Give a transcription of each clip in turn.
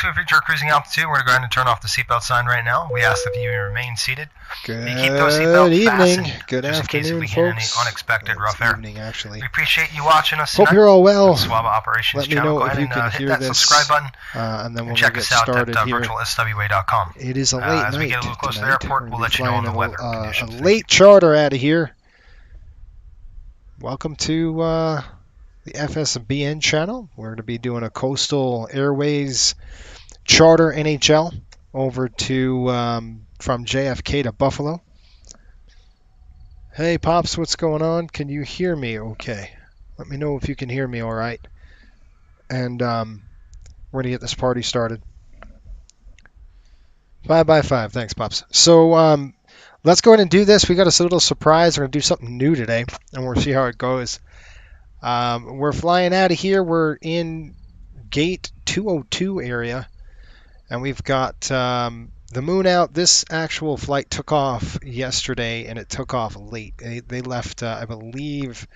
If you're cruising altitude, we're going to go ahead and turn off the seatbelt sign right now. We ask that you remain seated. Good keep those seatbelts fastened, good just afternoon, in case we folks. get any unexpected rough air. Actually. We appreciate you watching us tonight. Hope you're all well. Swab Operations Let me channel. know Go if ahead you and can hit hear that this, subscribe button. And then we'll check get us out started at here. virtualswa.com. It is a late as we night get a little closer to the tonight. airport, we'll let you know on the weather conditions. A late charter out of here. Welcome to the FSBN channel. We're going to be doing a Coastal Airways charter NHL over to from JFK to Buffalo. Hey Pops, what's going on? Can you hear me okay? Let me know if you can hear me all right. And we're gonna get this party started. 5x5, thanks Pops. So let's go ahead and do this. We got a little surprise. We're gonna do something new today, and we'll see how it goes. We're flying out of here. We're in gate 202 area. And we've got the moon out. This actual flight took off yesterday, and it took off late. They left, I believe,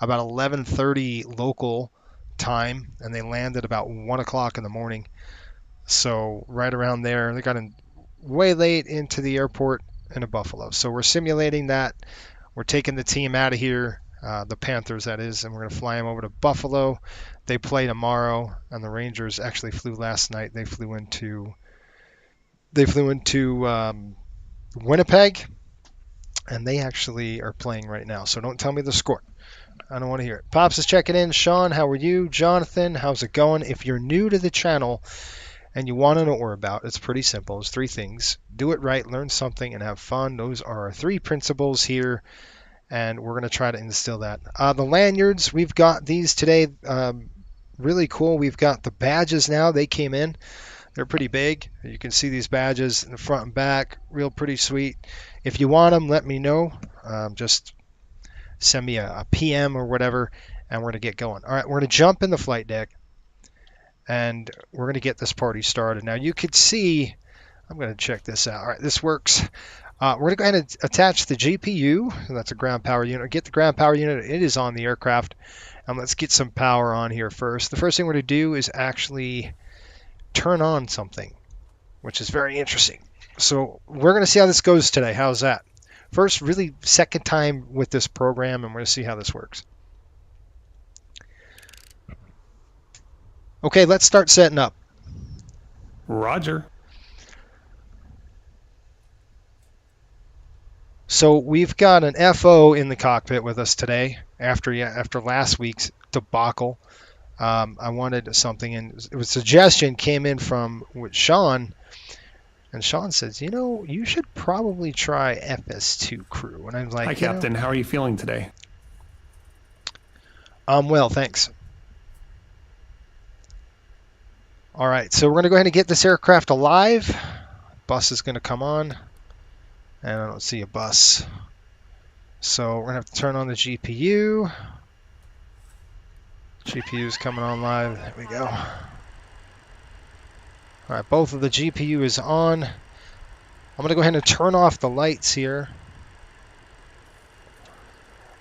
about 11:30 local time, and they landed about 1 o'clock in the morning. So right around there, they got in way late into the airport into Buffalo. So we're simulating that. We're taking the team out of here, the Panthers, that is, and we're going to fly them over to Buffalo. They play tomorrow, and the Rangers actually flew last night. They flew into Winnipeg, and they actually are playing right now. So don't tell me the score. I don't want to hear it. Pops is checking in. Sean, how are you? Jonathan, how's it going? If you're new to the channel and you want to know what we're about, it's pretty simple. It's three things. Do it right, learn something, and have fun. Those are our three principles here, and we're going to try to instill that. The lanyards, we've got these today. Really cool. We've got the badges now. They came in. They're pretty big. You can see these badges in the front and back. Real pretty sweet. If you want them, let me know. Just send me a PM or whatever, and we're going to get going. All right, we're going to jump in the flight deck, and we're going to get this party started. Now, you could see, I'm going to check this out. All right, this works. We're going to go ahead and attach the GPU. That's a ground power unit. Get the ground power unit. It is on the aircraft. Let's get some power on here first. The first thing we're going to do is actually turn on something, which is very interesting. So we're going to see how this goes today. How's that? First, really second time with this program, and we're going to see how this works. Okay, let's start setting up. Roger. So we've got an FO in the cockpit with us today after last week's debacle. I wanted something, and a suggestion came in from Sean, and Sean says, you should probably try FS2 crew. And I'm like, hi, Captain. How are you feeling today? Well, thanks. All right, so we're going to go ahead and get this aircraft alive. bus is going to come on. And I don't see a bus. So we're going to have to turn on the GPU. GPU's coming on live. There we go. All right, both of the GPU is on. I'm going to go ahead and turn off the lights here.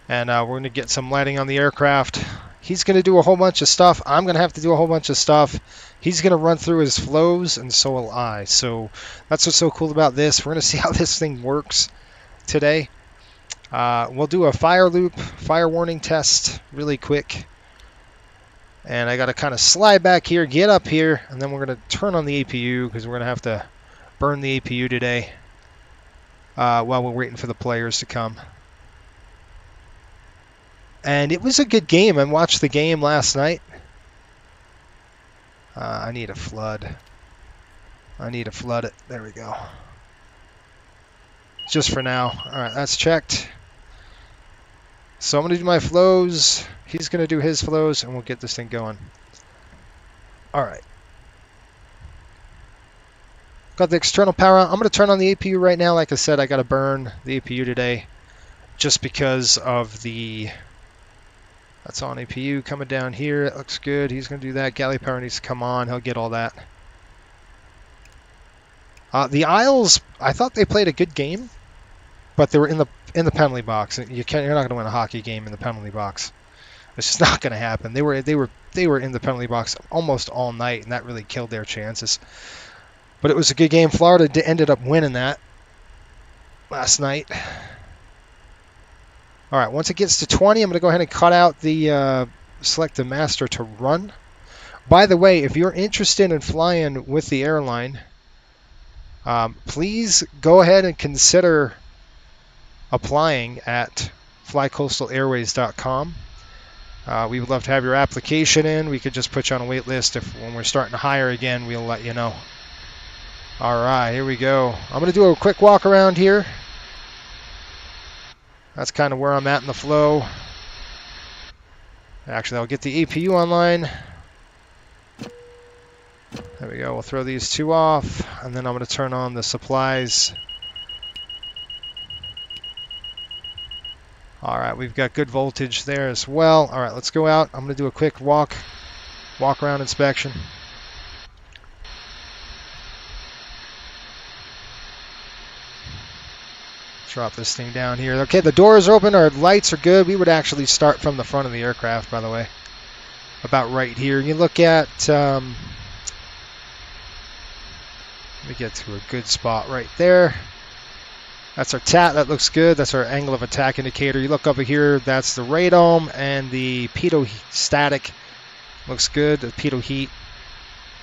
And we're going to get some lighting on the aircraft. He's going to do a whole bunch of stuff. I'm going to have to do a whole bunch of stuff. He's going to run through his flows, and so will I. So that's what's so cool about this. We're going to see how this thing works today. We'll do a fire loop, fire warning test really quick. And I got to kind of slide back here, get up here, and then we're going to turn on the APU because we're going to have to burn the APU today while we're waiting for the players to come. And it was a good game. I watched the game last night. I need a flood. I need to flood it. There we go. Just for now. All right, that's checked. So I'm going to do my flows. He's going to do his flows, and we'll get this thing going. All right. Got the external power on. I'm going to turn on the APU right now. Like I said, I got to burn the APU today just because of the... That's on APU coming down here. It looks good. He's going to do that. Galley power needs to come on. He'll get all that. The Isles, I thought they played a good game, but they were in the penalty box. You're not going to win a hockey game in the penalty box. It's just not going to happen. They were in the penalty box almost all night, and that really killed their chances. But it was a good game. Florida ended up winning that last night. All right, once it gets to 20, I'm going to go ahead and cut out the select the master to run. By the way, if you're interested in flying with the airline, please go ahead and consider applying at flycoastalairways.com. We would love to have your application in. We could just put you on a wait list. When we're starting to hire again, we'll let you know. All right, here we go. I'm going to do a quick walk around here. That's kind of where I'm at in the flow. Actually, I'll get the APU online. There we go. We'll throw these two off, and then I'm going to turn on the supplies. All right, we've got good voltage there as well. All right, let's go out. I'm going to do a quick walk around inspection. Drop this thing down here. Okay, the doors are open. Our lights are good. We would actually start from the front of the aircraft, by the way. About right here. You look at... let me get to a good spot right there. That's our TAT. That looks good. That's our angle of attack indicator. You look over here. That's the radome and the pitot static. Looks good. The pitot heat.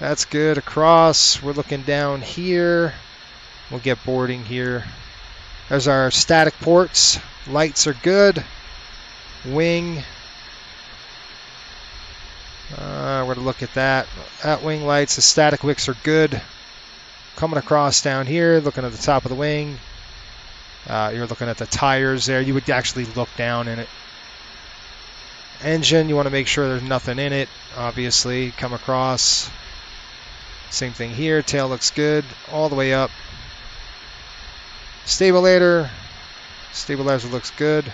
That's good. Across. We're looking down here. We'll get boarding here. There's our static ports. Lights are good. Wing. We're going to look at that. At wing lights, the static wicks are good. Coming across down here, looking at the top of the wing. You're looking at the tires there. You would actually look down in it. Engine, you want to make sure there's nothing in it. Obviously, come across. Same thing here. Tail looks good. All the way up. Stabilizer looks good.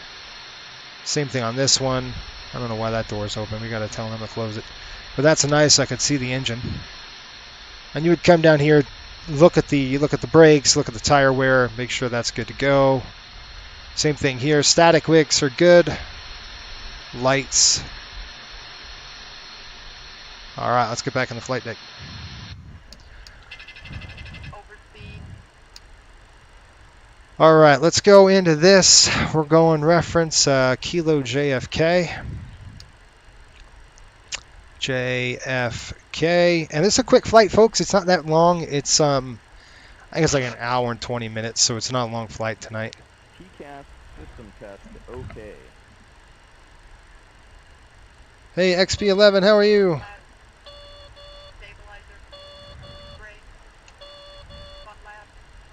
Same thing on this one. I don't know why that door is open. We got to tell them to close it. But that's nice. I could see the engine. And you would come down here, look at the brakes, look at the tire wear, make sure that's good to go. Same thing here. Static wicks are good. Lights. All right, let's get back on the flight deck. All right, let's go into this. We're going reference Kilo JFK. JFK. And it's a quick flight, folks. It's not that long. It's, I think it's like an hour and 20 minutes, so it's not a long flight tonight. TCAS system test, okay. Hey, XP11, how are you?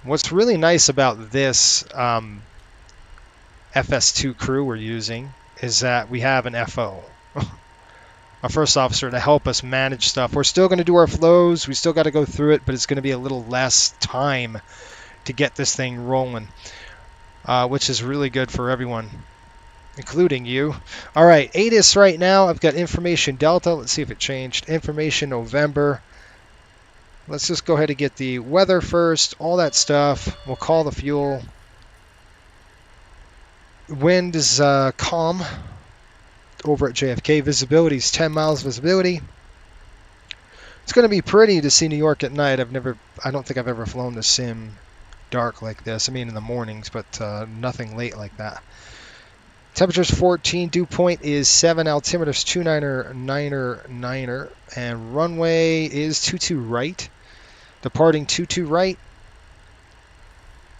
What's really nice about this FS2 crew we're using is that we have an FO. a first officer to help us manage stuff. We're still going to do our flows. We still got to go through it, but it's going to be a little less time to get this thing rolling, which is really good for everyone, including you. All right, ATIS right now. I've got information Delta. Let's see if it changed. Information November. Let's just go ahead and get the weather first, all that stuff. We'll call the fuel. Wind is calm over at JFK. Visibility is 10 miles visibility. It's going to be pretty to see New York at night. I don't think I've ever flown the sim dark like this. I mean in the mornings, but nothing late like that. Temperature's 14, dew point is 7, altimeter's 29er, and runway is 22 right. Departing 22 right.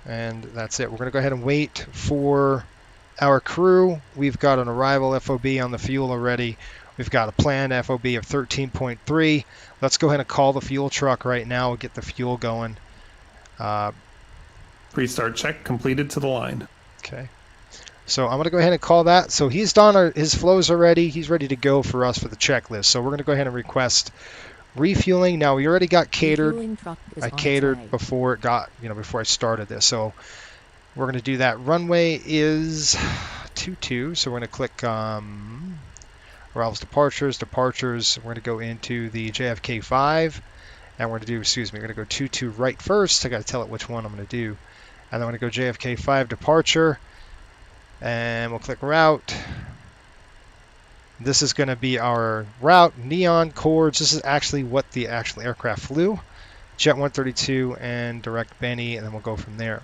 And that's it. We're going to go ahead and wait for our crew. We've got an arrival FOB on the fuel already. We've got a planned FOB of 13.3. Let's go ahead and call the fuel truck right now. We'll get the fuel going. Restart check completed to the line. Okay. So I'm going to go ahead and call that. So he's done his flows already. He's ready to go for us for the checklist. So we're going to go ahead and request refueling. Now we already got catered. I catered before it got, before I started this. So we're going to do that. Runway is 22. So we're going to click arrivals, departures. We're going to go into the JFK-5. And we're going to do, we're going to go 22 right first. I got to tell it which one I'm going to do. And then I'm going to go JFK-5 departure. And we'll click route. This is going to be our route, neon chords. This is actually what the actual aircraft flew. Jet 132 and direct Benny, and then we'll go from there.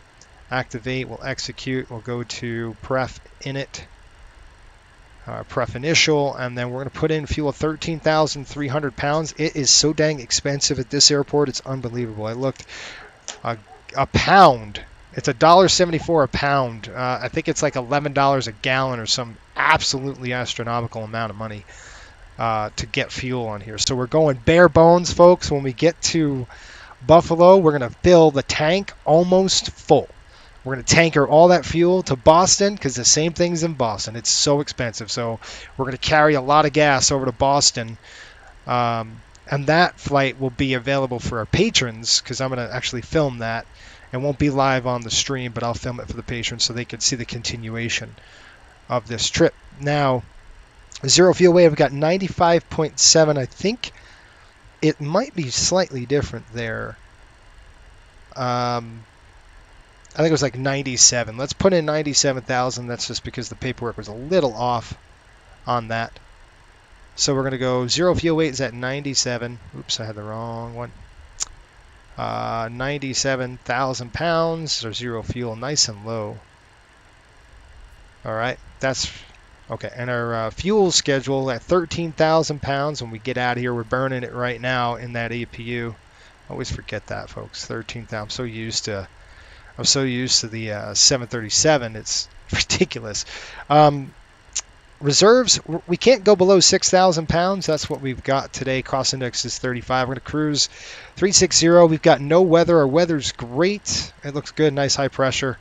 Activate, we'll execute, we'll go to pref init, pref initial, and then we're going to put in fuel 13,300 pounds. It is so dang expensive at this airport, it's unbelievable. I looked, a pound. It's $1.74 a pound. I think it's like $11 a gallon or some absolutely astronomical amount of money to get fuel on here. So we're going bare bones, folks. When we get to Buffalo, we're going to fill the tank almost full. We're going to tanker all that fuel to Boston because the same thing's in Boston. It's so expensive. So we're going to carry a lot of gas over to Boston. And that flight will be available for our patrons because I'm going to actually film that. It won't be live on the stream, but I'll film it for the patrons so they can see the continuation of this trip. Now, zero fuel weight, I've got 95.7. I think it might be slightly different there. I think it was like 97. Let's put in 97,000. That's just because the paperwork was a little off on that. So we're going to go zero fuel weight is at 97. Oops, I had the wrong one. 97,000 pounds or zero fuel, nice and low. All right, that's okay. And our fuel schedule at 13,000 pounds. When we get out of here, we're burning it right now in that APU. Always forget that, folks. 13,000. I'm so used to the 737. It's ridiculous. Reserves, we can't go below 6,000 pounds. That's what we've got today. Cross index is 35. We're going to cruise 360. We've got no weather. Our weather's great. It looks good. Nice high pressure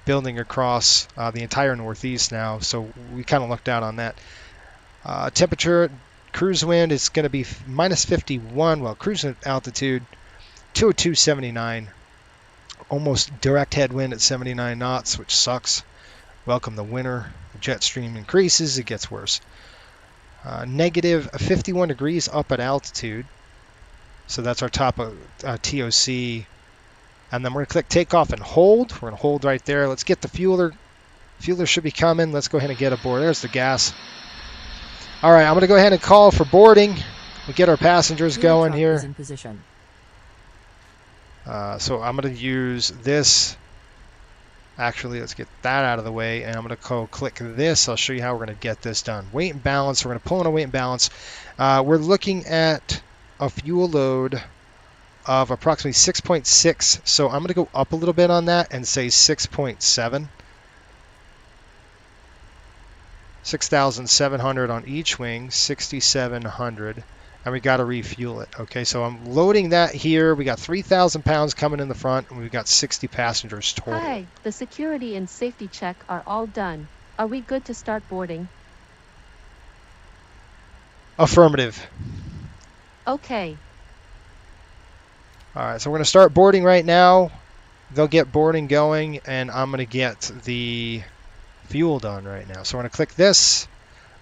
building across the entire Northeast now. So we kind of lucked out on that. Temperature, cruise wind is going to be minus 51. Well, cruise altitude, 202.79. Almost direct headwind at 79 knots, which sucks. Welcome the winter. The jet stream increases, it gets worse. Negative 51 degrees up at altitude. So that's our top of TOC. And then we're going to click takeoff and hold. We're going to hold right there. Let's get the fueler. Fueler should be coming. Let's go ahead and get aboard. There's the gas. All right, I'm going to go ahead and call for boarding. We get our passengers going here. In position. So I'm going to use this. Actually, let's get that out of the way, and I'm going to go click this. I'll show you how we're going to get this done. Weight and balance. We're going to pull in a weight and balance. We're looking at a fuel load of approximately 6.6. So I'm going to go up a little bit on that and say 6.7. 6,700 on each wing, 6,700. And we got to refuel it. Okay, so I'm loading that here. We got 3,000 pounds coming in the front, and we've got 60 passengers total. Hi, the security and safety check are all done. Are we good to start boarding? Affirmative. Okay. All right, so we're going to start boarding right now. They'll get boarding going, and I'm going to get the fuel done right now. So we're going to click this,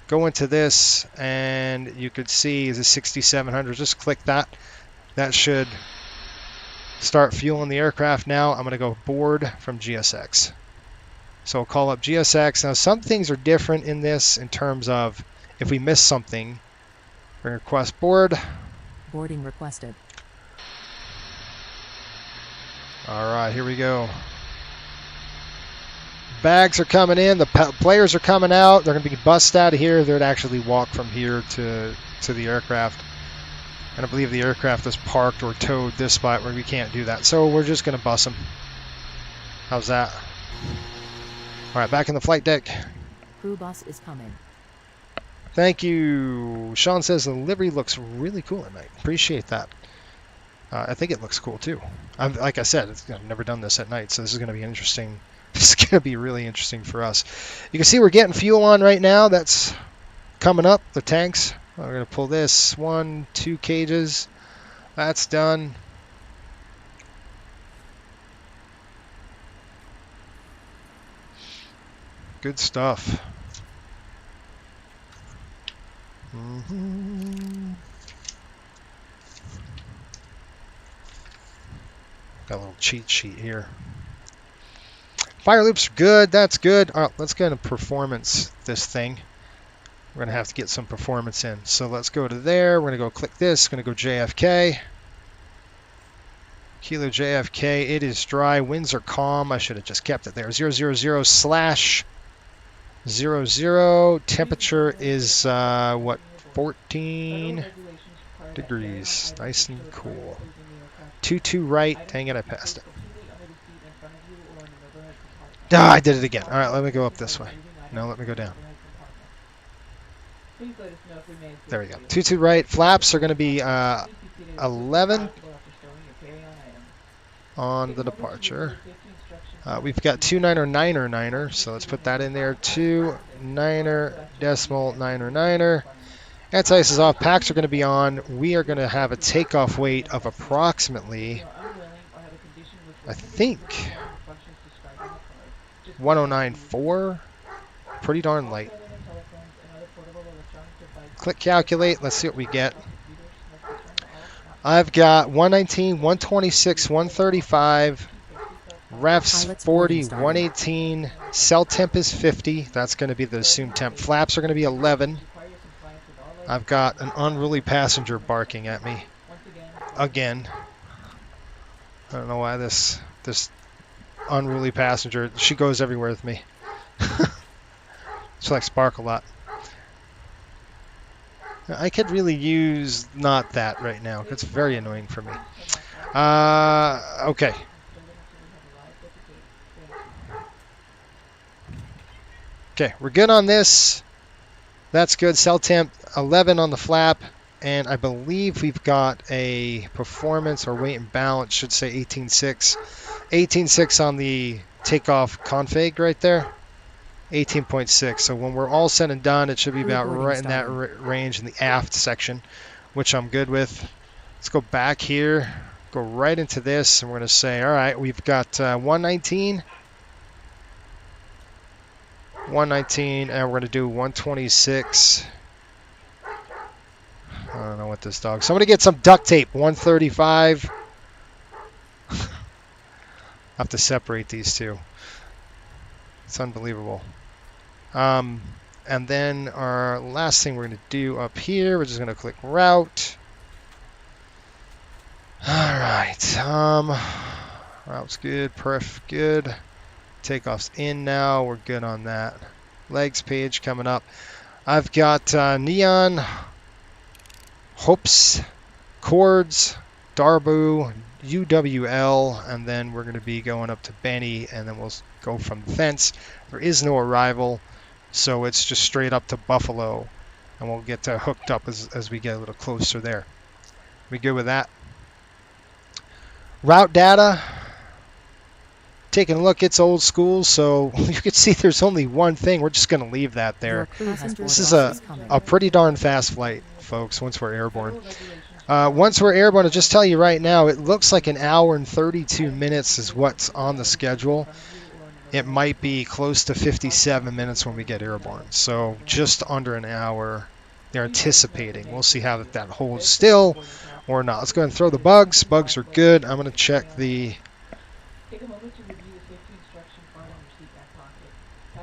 go into this, and you could see is a 6700. Just click that. That should start fueling the aircraft now. I'm going to go board from GSX. So we'll call up GSX. Now, some things are different in this in terms of if we miss something, we're going to request board. Boarding requested. All right, here we go. Bags are coming in. The players are coming out. They're going to be bussed out of here. They're to actually walk from here to the aircraft. And I believe the aircraft is parked or towed this spot where we can't do that. So we're just going to bus them. How's that? All right, back in the flight deck. Crew bus is coming. Thank you. Sean says the livery looks really cool at night. Appreciate that. I think it looks cool too. Like I said, I've never done this at night, so this is going to be interesting. This is going to be really interesting for us. You can see we're getting fuel on right now. That's coming up, the tanks. We're going to pull this 1, 2 cages. That's done. Good stuff. Got a little cheat sheet here. Fire loops are good. That's good. All right, let's go into performance this thing. We're going to have to get some performance in. So let's go to there. We're going to go click this. Going to go JFK. Kilo JFK. It is dry. Winds are calm. I should have just kept it there. 000/00. Temperature is, what, 14 degrees. Nice and cool. 22 right. Dang it, I passed it. Ah, I did it again. All right, let me go up this way. No, let me go down. There we go. 22 right. Flaps are going to be 11 on the departure. We've got 2 so let's put that in there. 2 Anti-ice is off. Packs are going to be on. We are going to have a takeoff weight of approximately, I think, 109.4. Pretty darn light. Click calculate. Let's see what we get. I've got 119, 126, 135. Refs 40, 118. Cell temp is 50. That's going to be the assumed temp. Flaps are going to be 11. I've got an unruly passenger barking at me again. I don't know why this unruly passenger, she goes everywhere with me. She likes Spark a lot. I could really use not that right now. It's very annoying for me. Okay. Okay, we're good on this. That's good. Cell temp 11 on the flap, and I believe we've got a performance or weight and balance should say 18.6. 18.6 on the takeoff config right there. 18.6. So when we're all said and done, it should be about right in that range in the aft section, which I'm good with. Let's go back here, go right into this, and we're going to say, all right, we've got 119. 119, and we're going to do 126. I don't know what this dog. Somebody get some duct tape. 135. I have to separate these two. It's unbelievable. And then our last thing we're going to do up here, we're just going to click route. All right. Route's good. Perf good. Takeoff's in now. We're good on that. Legs page coming up. I've got Neon, Hopes, Chords, Darbu, UWL, and then we're going to be going up to Benny, and then we'll go from the fence. There is no arrival, so it's just straight up to Buffalo, and we'll get hooked up as we get a little closer there. We good with that? Route data. Taking a look, it's old school, so you can see there's only one thing. We're just going to leave that there. This is a pretty darn fast flight, folks. folks, once we're airborne. Once we're airborne, I'll just tell you right now, it looks like an hour and 32 minutes is what's on the schedule. It might be close to 57 minutes when we get airborne. So just under an hour they're anticipating. We'll see how that holds still or not. Let's go ahead and throw the bugs. Bugs are good. I'm going to check the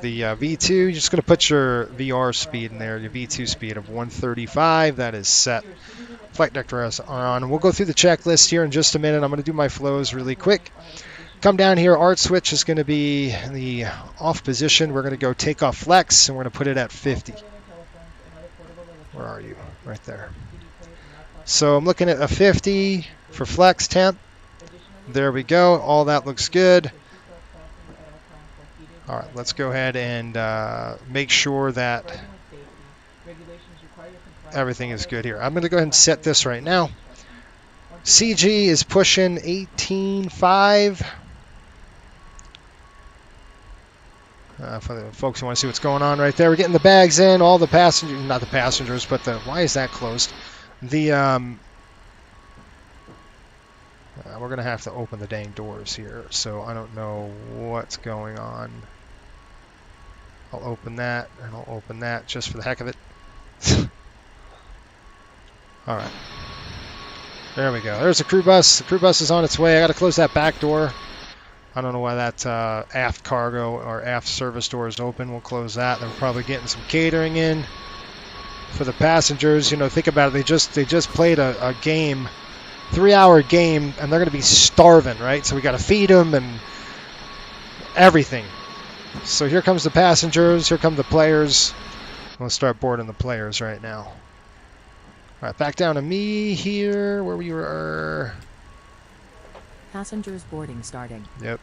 V2. You're just going to put your VR speed in there, your V2 speed of 135. That is set. Flight deck are on. We'll go through the checklist here in just a minute. I'm going to do my flows really quick. Come down here. Art switch is going to be in the off position. We're going to go takeoff flex, and we're going to put it at 50. Where are you? Right there. So I'm looking at a 50 for flex temp. There we go. All that looks good. All right, let's go ahead and make sure that everything is good here. I'm going to go ahead and set this right now. CG is pushing 18.5. For the folks who want to see what's going on right there, we're getting the bags in. All the passengers, not the passengers, but the, why is that closed? The we're going to have to open the dang doors here, so I don't know what's going on. I'll open that, and I'll open that just for the heck of it. All right. There we go. There's a crew bus. The crew bus is on its way. I got to close that back door. I don't know why that aft cargo or aft service door is open. We'll close that. They're probably getting some catering in for the passengers. You know, think about it. They just played a game, 3-hour game, and they're going to be starving, right? So we got to feed them and everything. So here comes the passengers. Here come the players. We'll start boarding the players right now. All right, back down to me here, where we were. Passengers boarding starting. Yep.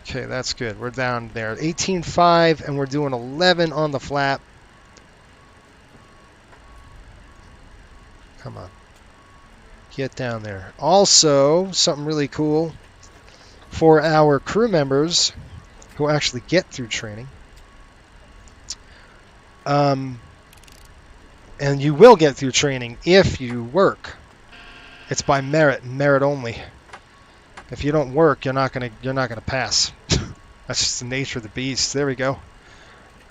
Okay, that's good. We're down there. 18.5, and we're doing 11 on the flap. Come on. Get down there. Also, something really cool for our crew members who actually get through training. And you will get through training if you work. It's by merit and merit only. If you don't work, you're not gonna pass. That's just the nature of the beast. There we go.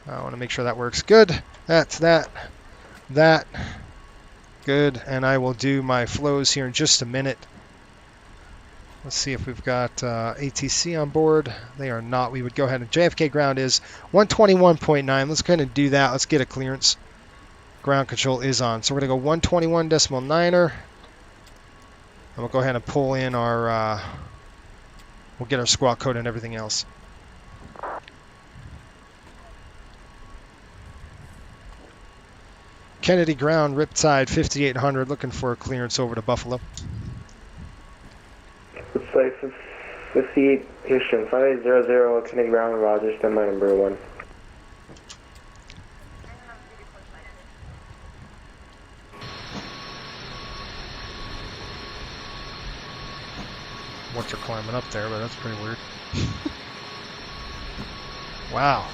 I want to make sure that works good. That's that. Good. And I will do my flows here in just a minute. Let's see if we've got ATC on board. They are not. We would go ahead and JFK ground is 121.9. Let's go ahead and do that. Let's get a clearance. Ground control is on. So we're going to go 121.9er. And we'll go ahead and pull in our, we'll get our squawk code and everything else. Kennedy ground, Riptide 5800, looking for a clearance over to Buffalo. Flight 58, Houston, 5800, Kennedy ground, Roger, standby number 1. What you're climbing up there, but that's pretty weird. Wow.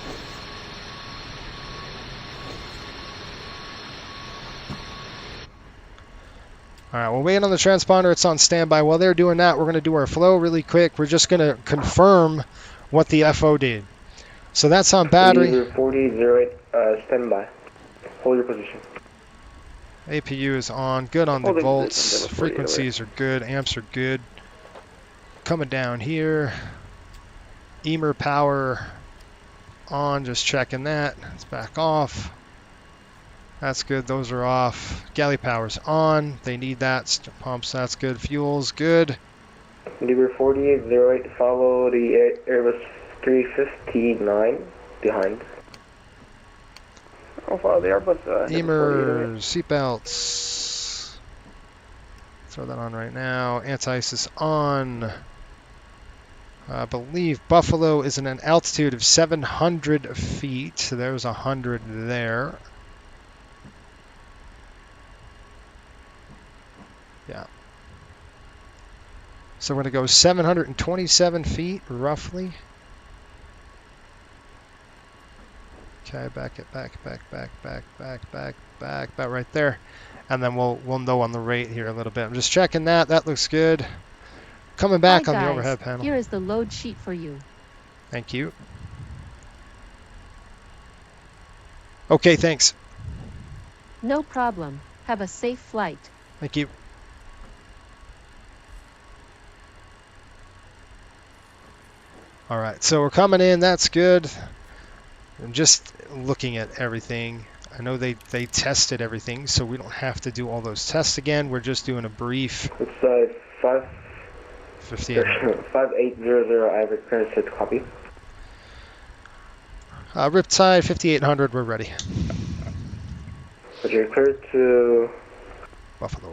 All right, we're waiting on the transponder. It's on standby. While they're doing that, we're going to do our flow really quick. We're just going to confirm what the FO did. So that's on battery. 4008, standby. Hold your position. APU is on. Good on the volts. Frequencies are good. Amps are good. Coming down here. EMR power on. Just checking that. It's back off. That's good. Those are off. Galley power's on. They need that. Pumps, that's good. Fuel's good. Libra 4808, follow the Airbus 359 behind. I'll follow the Airbus. EMR, seatbelts. Throw that on right now. Anti-ice is on. I believe Buffalo is in an altitude of 700 feet. So there's 100 there. Yeah. So we're going to go 727 feet, roughly. Okay, back it, back right there. And then we'll know on the rate here a little bit. I'm just checking that. That looks good. Coming back Hi on the guys, overhead panel. here is the load sheet for you. Thank you. Okay, thanks. No problem. Have a safe flight. Thank you. All right, so we're coming in. That's good. I'm just looking at everything. I know they tested everything, so we don't have to do all those tests again. We're just doing a brief. It's 5800 Ivory Clearance to copy. Riptide 5800, we're ready. You're cleared to Buffalo.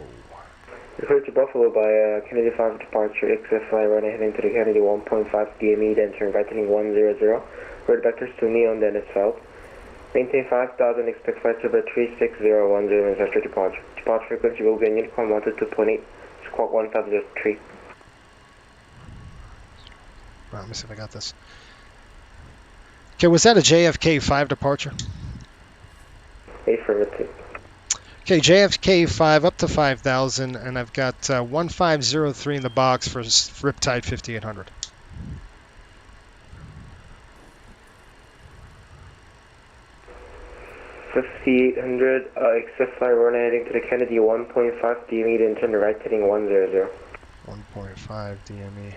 You're cleared to Buffalo by Kennedy 5 departure, XFI running heading to the Kennedy 1.5 DME, then turn right heading 100. Road vectors to Neon, then it's south. Maintain 5000, expect flight to about 36010 minutes after departure. Departure frequency will be on Unicom 122.8, squawk 1503. Right, let me see if I got this. Okay, was that a JFK-5 departure? Affirmative. Okay, JFK-5 up to 5,000, and I've got 1503 in the box for Riptide 5800. Except fly running heading to the Kennedy 1.5 DME, then turn to right heading 100. 1.5 DME.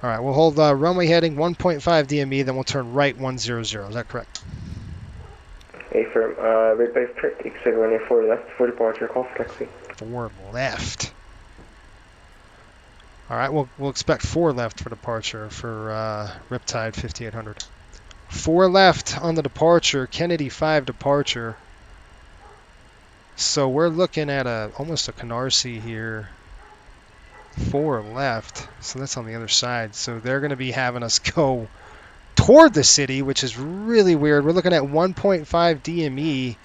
All right, we'll hold runway heading 1.5 DME, then we'll turn right 100. Is that correct? Affirm. Red base correct. Exit running 4 left for departure. Call for taxi. 4 left. All right, we'll expect 4 left for departure for Riptide 5800. 4 left on the departure, Kennedy 5 departure. So we're looking at almost a Canarsie here. 4 left, so that's on the other side. So they're going to be having us go toward the city, which is really weird. We're looking at 1.5 DME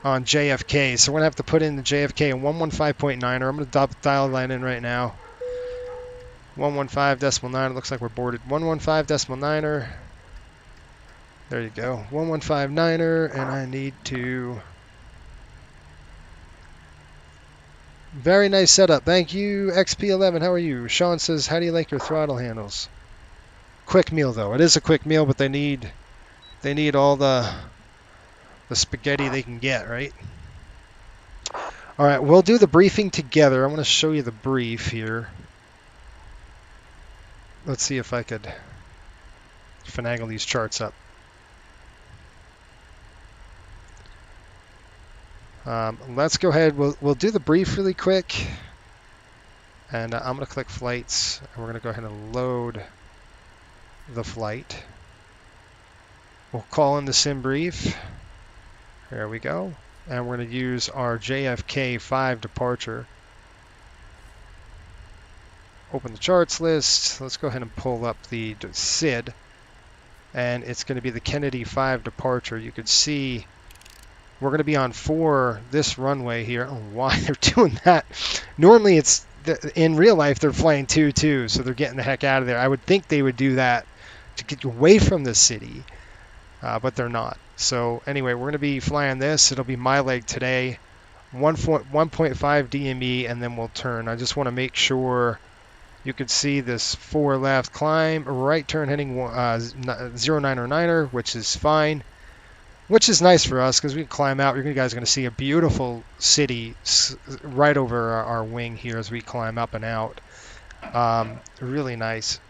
on JFK, so we're going to have to put in the JFK and 115.9er. I'm going to dial line in right now. 115.9. It looks like we're boarded. 115.9er. There you go. 115.9er, and I need to... Very nice setup. Thank you, XP11. How are you? Sean says, how do you like your throttle handles? Quick meal, though. It is a quick meal, but they need all the spaghetti they can get, right? All right, we'll do the briefing together. I'm going to show you the brief here. Let's see if I could finagle these charts up. Let's go ahead. We'll do the brief really quick, and I'm going to click flights, and we're going to go ahead and load the flight. We'll call in the sim brief. There we go, and we're going to use our JFK-5 departure. Open the charts list. Let's go ahead and pull up the SID, and it's going to be the Kennedy 5 departure. You could see we're going to be on 4 this runway here. I don't know why they're doing that. Normally, in real life, they're flying 2-2, so they're getting the heck out of there. I would think they would do that to get away from the city, but they're not. So anyway, we're going to be flying this. It'll be my leg today, 1.5 DME, and then we'll turn. I just want to make sure you can see this 4 left climb, right turn heading 0909er, which is fine. Which is nice for us because we can climb out. You guys are going to see a beautiful city right over our wing here as we climb up and out. Really nice.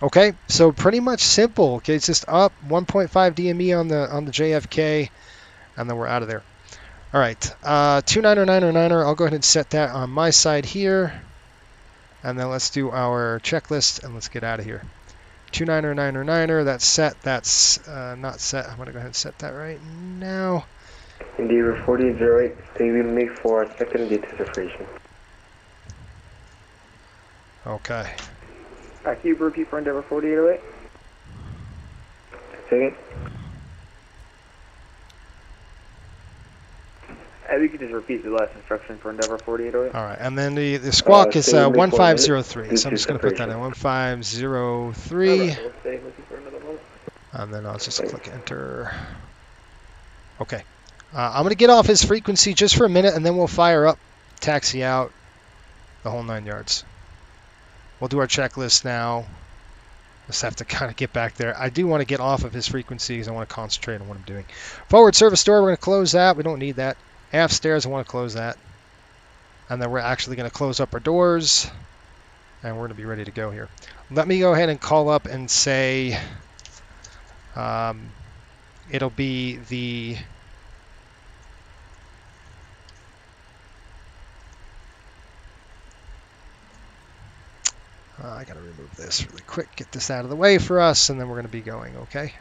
Okay, so pretty much simple. Okay, it's just up 1.5 DME on the JFK, and then we're out of there. All right, 2909er. I'll go ahead and set that on my side here, and then let's do our checklist and let's get out of here. 2909er, that's set. That's not set. I'm going to go ahead and set that right now. Endeavour 4008, stay with me for a second decertification. Okay. Can you repeat for Endeavour 4808? Second. We could just repeat the last instruction for Endeavour 4808. All right, and then the squawk is 1503. So I'm just going to put that in 1503. Stay with you for another moment. And then I'll just click enter. Okay. I'm going to get off his frequency just for a minute, and then we'll fire up, taxi out, the whole 9 yards. We'll do our checklist now. Just have to kind of get back there. I do want to get off of his frequency because I want to concentrate on what I'm doing. Forward service door, we're going to close that. We don't need that. Aft stairs, I want to close that. And then we're actually going to close up our doors. And we're going to be ready to go here. Let me go ahead and call up and say it'll be the I got to remove this really quick, get this out of the way for us, and then we're going to be going, okay?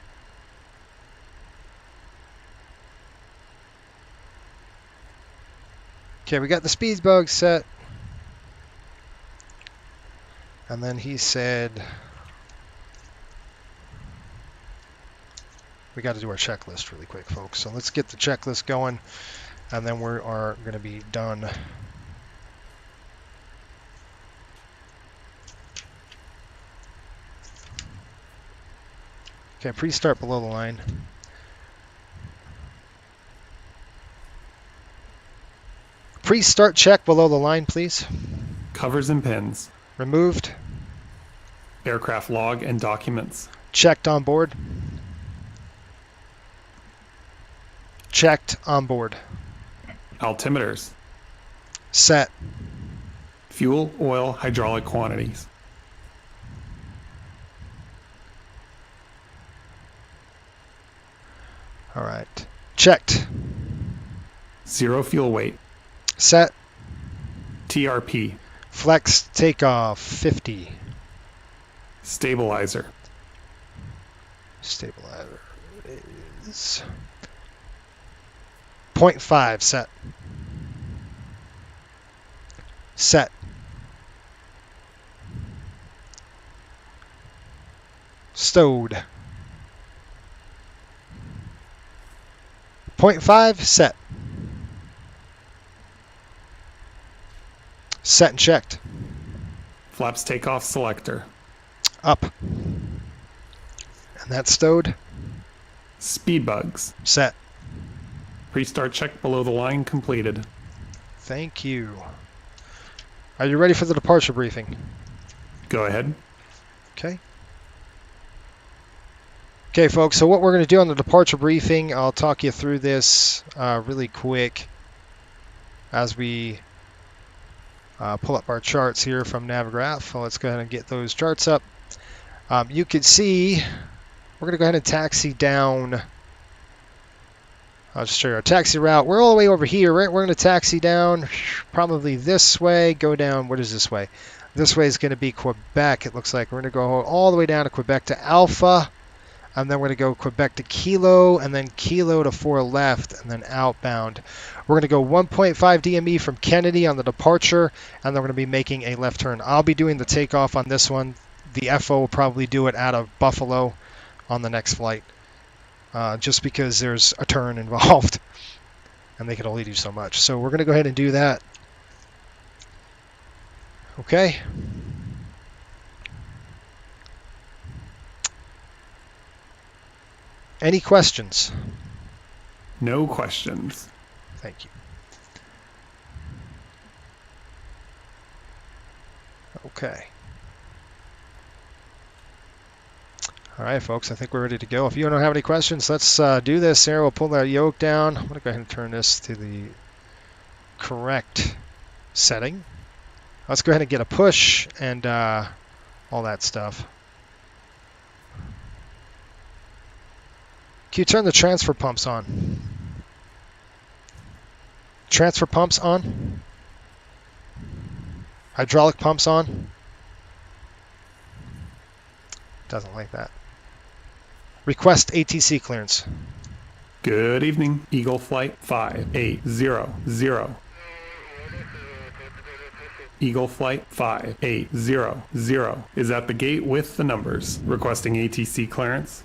Okay, we got the speed bug set. And then he said we got to do our checklist really quick, folks. So let's get the checklist going, and then we are going to be done. Okay, pre-start below the line. Pre-start check below the line, please. Covers and pins. Removed. Aircraft log and documents. Checked on board. Checked on board. Altimeters. Set. Fuel, oil, hydraulic quantities. All right. Checked. Zero fuel weight. Set. TRP. Flex takeoff 50. Stabilizer. Stabilizer is 0.5 set. Set. Stowed. 0.5 set. Set and checked. Flaps takeoff selector. Up. And that's stowed. Speed bugs. Set. Pre-start check below the line completed. Thank you. Are you ready for the departure briefing? Go ahead. Okay. Okay, folks, so what we're going to do on the departure briefing, I'll talk you through this really quick as we pull up our charts here from Navigraph. Well, let's go ahead and get those charts up. You can see we're going to go ahead and taxi down. I'll just show you our taxi route. We're all the way over here, right? We're going to taxi down probably this way, go down. What is this way? This way is going to be Quebec, it looks like. We're going to go all the way down to Quebec to Alpha, and then we're going to go Quebec to Kilo, and then Kilo to 4 left, and then outbound. We're going to go 1.5 DME from Kennedy on the departure, and then we're going to be making a left turn. I'll be doing the takeoff on this one. The FO will probably do it out of Buffalo on the next flight, just because there's a turn involved, and they can only do so much. So we're going to go ahead and do that. Okay. Any questions? No questions. Thank you. Okay. All right, folks, I think we're ready to go. If you don't have any questions, let's do this. Sarah will pull that yoke down. I'm going to go ahead and turn this to the correct setting. Let's go ahead and get a push and all that stuff. Can you turn the transfer pumps on? Transfer pumps on? Hydraulic pumps on? Doesn't like that. Request ATC clearance. Good evening. Eagle Flight 5800. Eagle Flight 5800 is at the gate with the numbers. Requesting ATC clearance.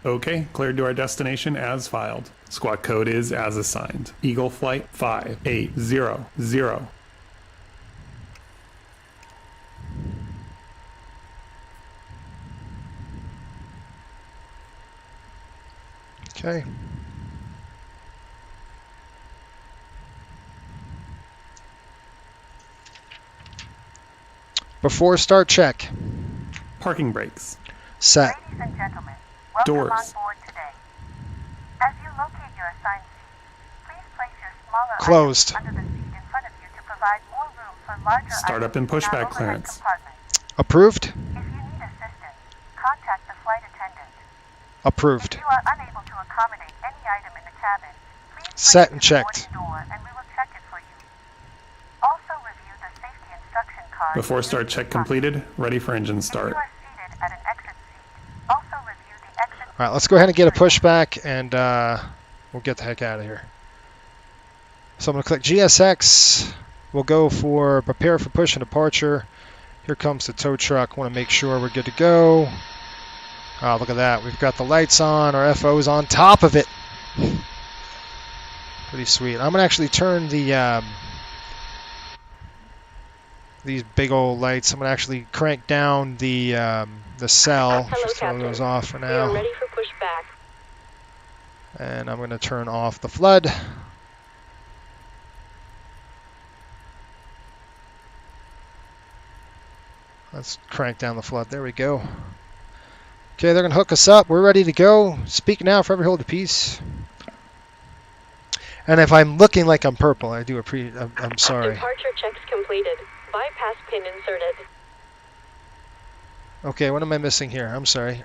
Okay, cleared to our destination as filed. Squawk code is as assigned. Eagle Flight 5800. Okay. Before start check. Parking brakes. Set. Ladies and gentlemen, welcome Doors. on board today. As you locate your assigned seat, please place your smaller Closed. items under the seat in front of you to provide more room for larger Startup items and in our pushback overhead clearance. compartment. Approved. If you need assistance, contact the flight attendant. Approved. If you are unable to accommodate any item in the cabin, please Set bring and it to the checked. boarding door and we will check it for you. Also review the safety instruction card. Before start check completed, ready for engine If start. you are seated at an exit seat, also review the exit. All right, let's go ahead and get a pushback, and we'll get the heck out of here. So I'm going to click GSX. We'll go for prepare for push and departure. Here comes the tow truck. Want to make sure we're good to go. Oh, look at that. We've got the lights on. Our FO's on top of it. Pretty sweet. I'm going to actually turn the these big old lights. I'm going to actually crank down the cell. Hello, Just throw Captain. those off for We are now. ready for pushback. And I'm going to turn off the flood. Let's crank down the flood. There we go. Okay, they're going to hook us up. We're ready to go. Speak now, forever hold the peace. And if I'm looking like I'm purple, I do I'm sorry. Departure checks completed. Bypass pin inserted. Okay, what am I missing here? I'm sorry.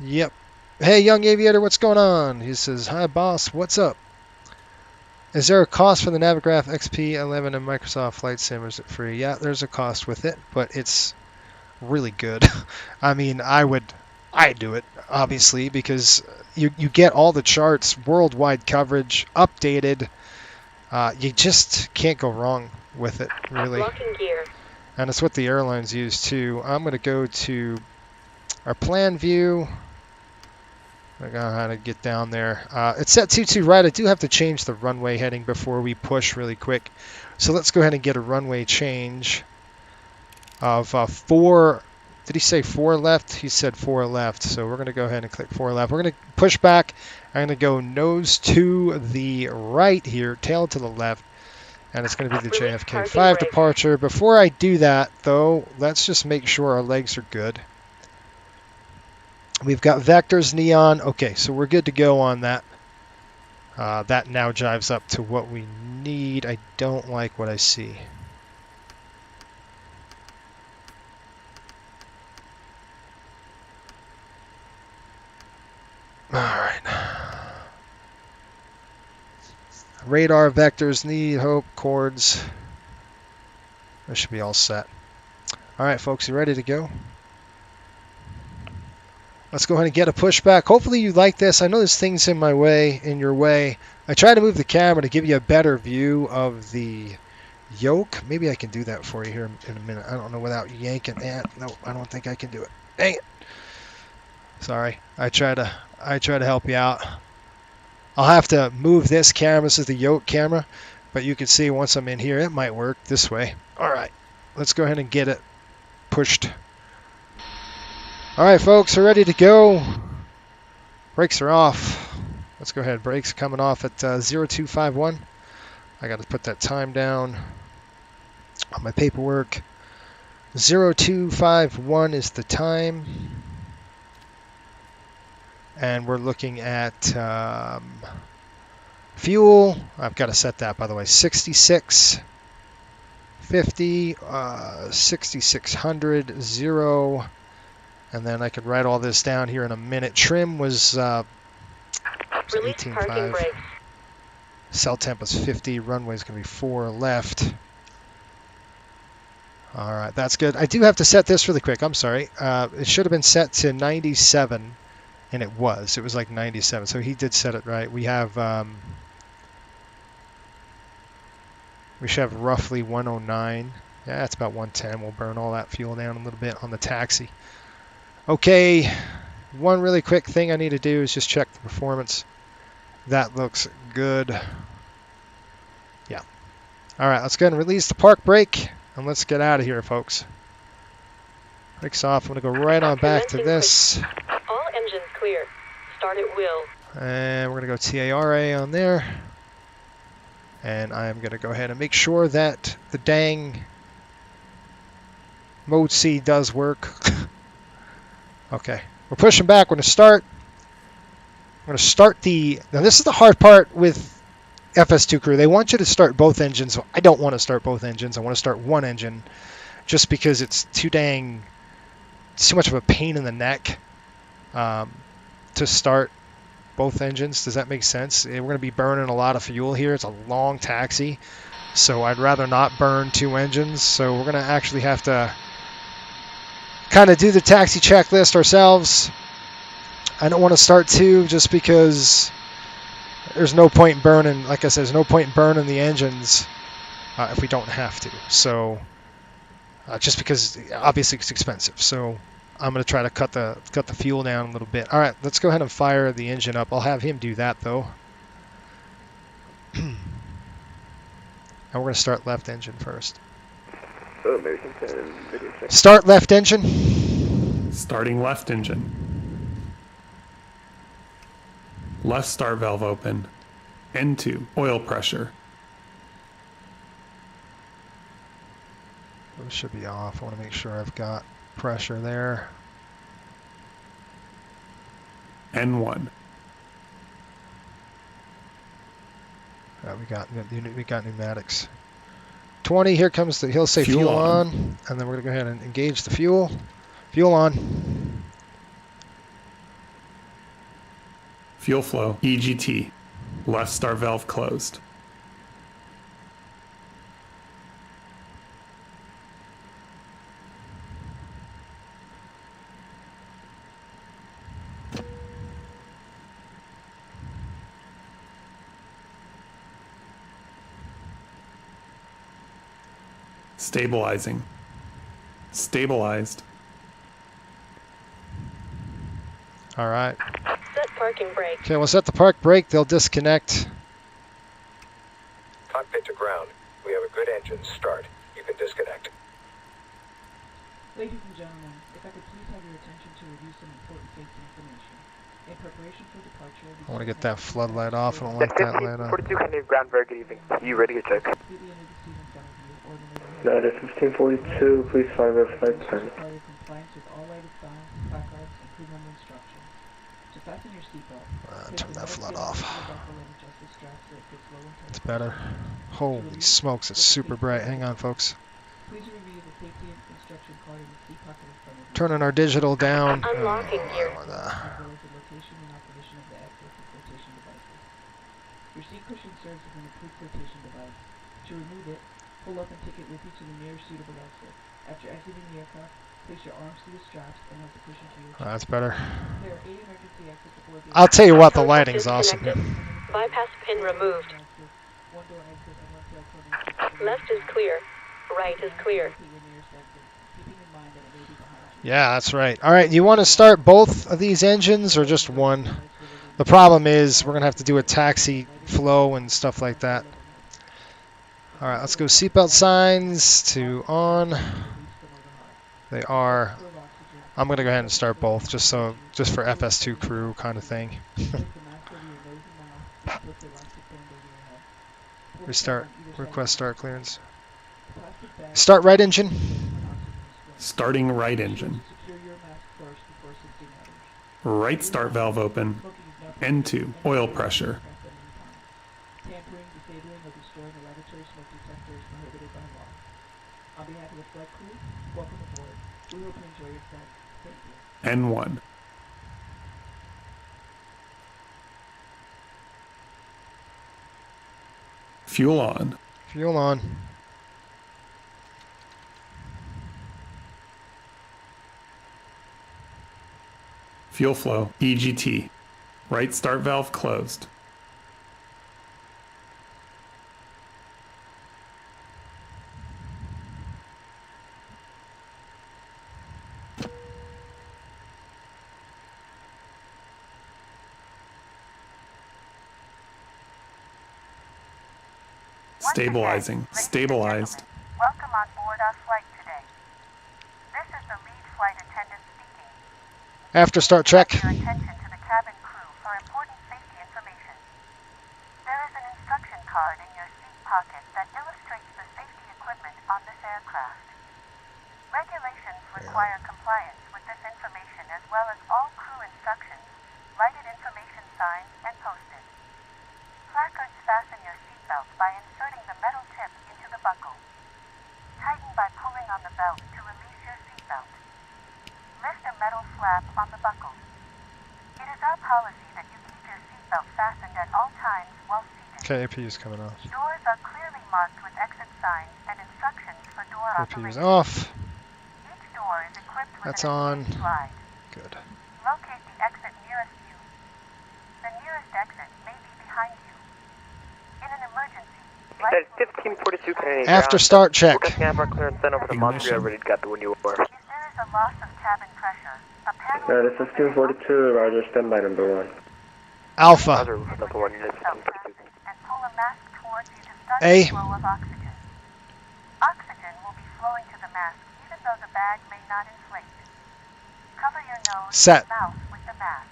Yep. Hey, young aviator, what's going on? He says, hi, boss. What's up? Is there a cost for the Navigraph XP11 and Microsoft Flight Sim, or is it free? Yeah, there's a cost with it, but it's really good. I mean, I'd do it, obviously, because you get all the charts, worldwide coverage, updated. You just can't go wrong with it, really. Locking gear. And it's what the airlines use, too. I'm going to go to our plan view. I got how to get down there. It's set 22 right. I do have to change the runway heading before we push really quick. So let's go ahead and get a runway change of 4. Did he say 4 left? He said 4 left. So we're going to go ahead and click 4 left. We're going to push back. I'm going to go nose to the right here, tail to the left. And it's going to be the JFK-5 departure. Before I do that, though, let's just make sure our legs are good. We've got vectors, neon. Okay, so we're good to go on that. That now jives up to what we need. I don't like what I see. All right. Radar, vectors, need, hope, chords. That should be all set. All right, folks, you ready to go? Let's go ahead and get a pushback. Hopefully you like this. I know there's things in your way. I try to move the camera to give you a better view of the yoke. Maybe I can do that for you here in a minute. I don't know without yanking that. No, I don't think I can do it. Dang it. Sorry. I try to help you out. I'll have to move this camera. This is the yoke camera. But you can see once I'm in here, it might work this way. All right. Let's go ahead and get it pushed. All right, folks, we're ready to go. Brakes are off. Let's go ahead. Brakes coming off at 0251. I got to put that time down on my paperwork. 0251 is the time. And we're looking at fuel. I've got to set that, by the way. 6650, 6600, 0. And then I could write all this down here in a minute. Trim was 18.5. Cell temp was 50. Runway's going to be 4 left. All right, that's good. I do have to set this really quick. I'm sorry. It should have been set to 97, and it was. It was like 97, so he did set it right. We have we should have roughly 109. Yeah, that's about 110. We'll burn all that fuel down a little bit on the taxi. Okay, one really quick thing I need to do is just check the performance. That looks good. Yeah. All right, let's go ahead and release the park brake, and let's get out of here, folks. Brakes off. I'm going to go right on back to this. All engines clear. on at will. And we're going to go TARA on there. And I'm going to go ahead and make sure that the dang Mode C does work. Okay, we're pushing back. We're going to start. I'm going to start the... Now, this is the hard part with FS2 crew. They want you to start both engines. I don't want to start both engines. I want to start one engine just because it's too much of a pain in the neck to start both engines. Does that make sense? We're going to be burning a lot of fuel here. It's a long taxi, so I'd rather not burn two engines. So we're going to actually have to kind of do the taxi checklist ourselves. I don't want to start two just because there's no point in burning, like I said, there's no point in burning the engines if we don't have to. So just because obviously it's expensive. So I'm going to try to cut the fuel down a little bit. All right, let's go ahead and fire the engine up. I'll have him do that though. And we're going to start left engine first. American 10, video check. Start left engine. Starting left engine. Left start valve open. N2, oil pressure. It should be off. I want to make sure I've got pressure there. N1. We got pneumatics. 20. Here comes the. He'll say fuel on, and then we're gonna go ahead and engage the fuel. Fuel on. Fuel flow, EGT. Left start valve closed. Stabilizing. Stabilized. All right. Set parking brake. Okay, we'll set the park brake. They'll disconnect. Cockpit to ground. We have a good engine start. You can disconnect. Ladies and gentlemen, if I could please have your attention to review some important safety information. In preparation for departure... I want to get that floodlight off. I don't like that light on. 42, can you ground very good evening. You ready to check? Completely under the seat in front of you, or the That is 1542, please fly your flight plan. require compliance with all lighted signs, placards, and crew member instructions. To fasten your seatbelt, Turn that flood off. adjust the straps so it fits low and It's better. Holy smokes, it's super bright. Hang on, folks. Please review the safety instruction card in the seat pocket in front of you. Turning our digital down. Unlocking gear. As well as the location and operation of the exit and flotation devices. Your seat cushion serves as an approved flotation device. To remove it, pull up and take it with you to the nearest suitable exit. After exiting the aircraft, place your arms through the straps and let the cushion to your chest. That's better. There are 8 emergency exits aboard the I'll tell you what, the lighting's awesome. Bypass pin removed. One door exit and one tail cone. Left is clear. Right is clear. Keeping in mind that it may be behind you. Yeah, that's right. All right, you want to start both of these engines or just one? The problem is we're going to have to do a taxi flow and stuff like that. All right, let's go seatbelt signs to on. They are. I'm going to go ahead and start both just for FS2 crew kind of thing. Restart. Request start clearance. Start right engine. Starting right engine. Right start valve open. N2, oil pressure. Tampering, disabling, or destroying the laboratory smoke detector is prohibited by law. On behalf of the flight crew, welcome aboard. We hope you enjoy your flight. Thank you. N1. Fuel on. Fuel on. Fuel flow, EGT. Right start valve closed. Stabilizing. Stabilized. Welcome on board our flight today. This is the lead flight attendant speaking. After start check. Your attention to the cabin crew for information. There is an instruction card in your seat pocket that illustrates the safety equipment on this aircraft. Regulations require compliance with this information as well as all crew instructions, lighted information signs, and posted. Placards fasten your seatbelt by inserting the metal tip into the buckle. Tighten by pulling on the belt to release your seatbelt. Lift a metal flap on the buckle. It is our policy that you keep your seatbelt fastened at all times while seated. Okay, APU's coming off. Doors are clearly marked with exit signs and instructions for door APU's operation. off. Each door is equipped with That's an on. escape slide. Good. Locate the exit nearest you. The nearest exit may be behind you. In an emergency, That 1542 Canadian After ground. start check. We're cutting our clearance then over to Montreal, ready to got the when you are. if there is a loss of cabin pressure, a panel No, this is 1542, Roger, standby number 1. Alpha. Roger, number 1, unit 1542. and pull a mask towards you to start A. the flow of oxygen. Oxygen will be flowing to the mask even though the bag may not inflate. Cover your nose Set. and mouth with the mask.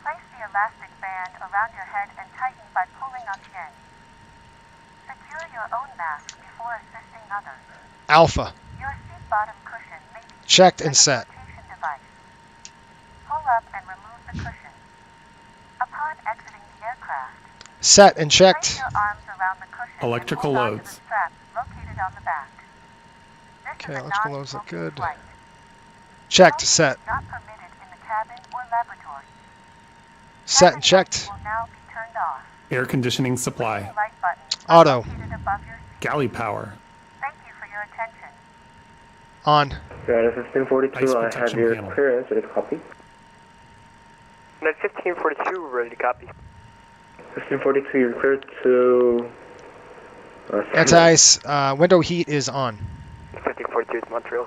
Place the elastic band around your head and tighten by pulling on the end. Secure your own mask before assisting others. Alpha. Your seat bottom cushion may be Checked and used as a set. flotation device. Pull up and remove the cushion. Upon exiting the aircraft, Set and place checked. your arms around the cushion Electrical and hold on to loads. the straps located on the back. This Okay, is a electrical loads look non-smoking good. flight. Checked. Smoking Set. is not permitted in the cabin or laboratory. Set and Cabin checked. lights will now be turned off. Air conditioning supply. Light buttons are Auto. located above your seat. Galley power. Thank you for your attention. On. Roger, 1542, Ice I have protection your panel. clearance, ready to copy. Net 1542, ready to copy. 1542, you're cleared to... Anti-ice. Window heat is on. 1542 is Montreal.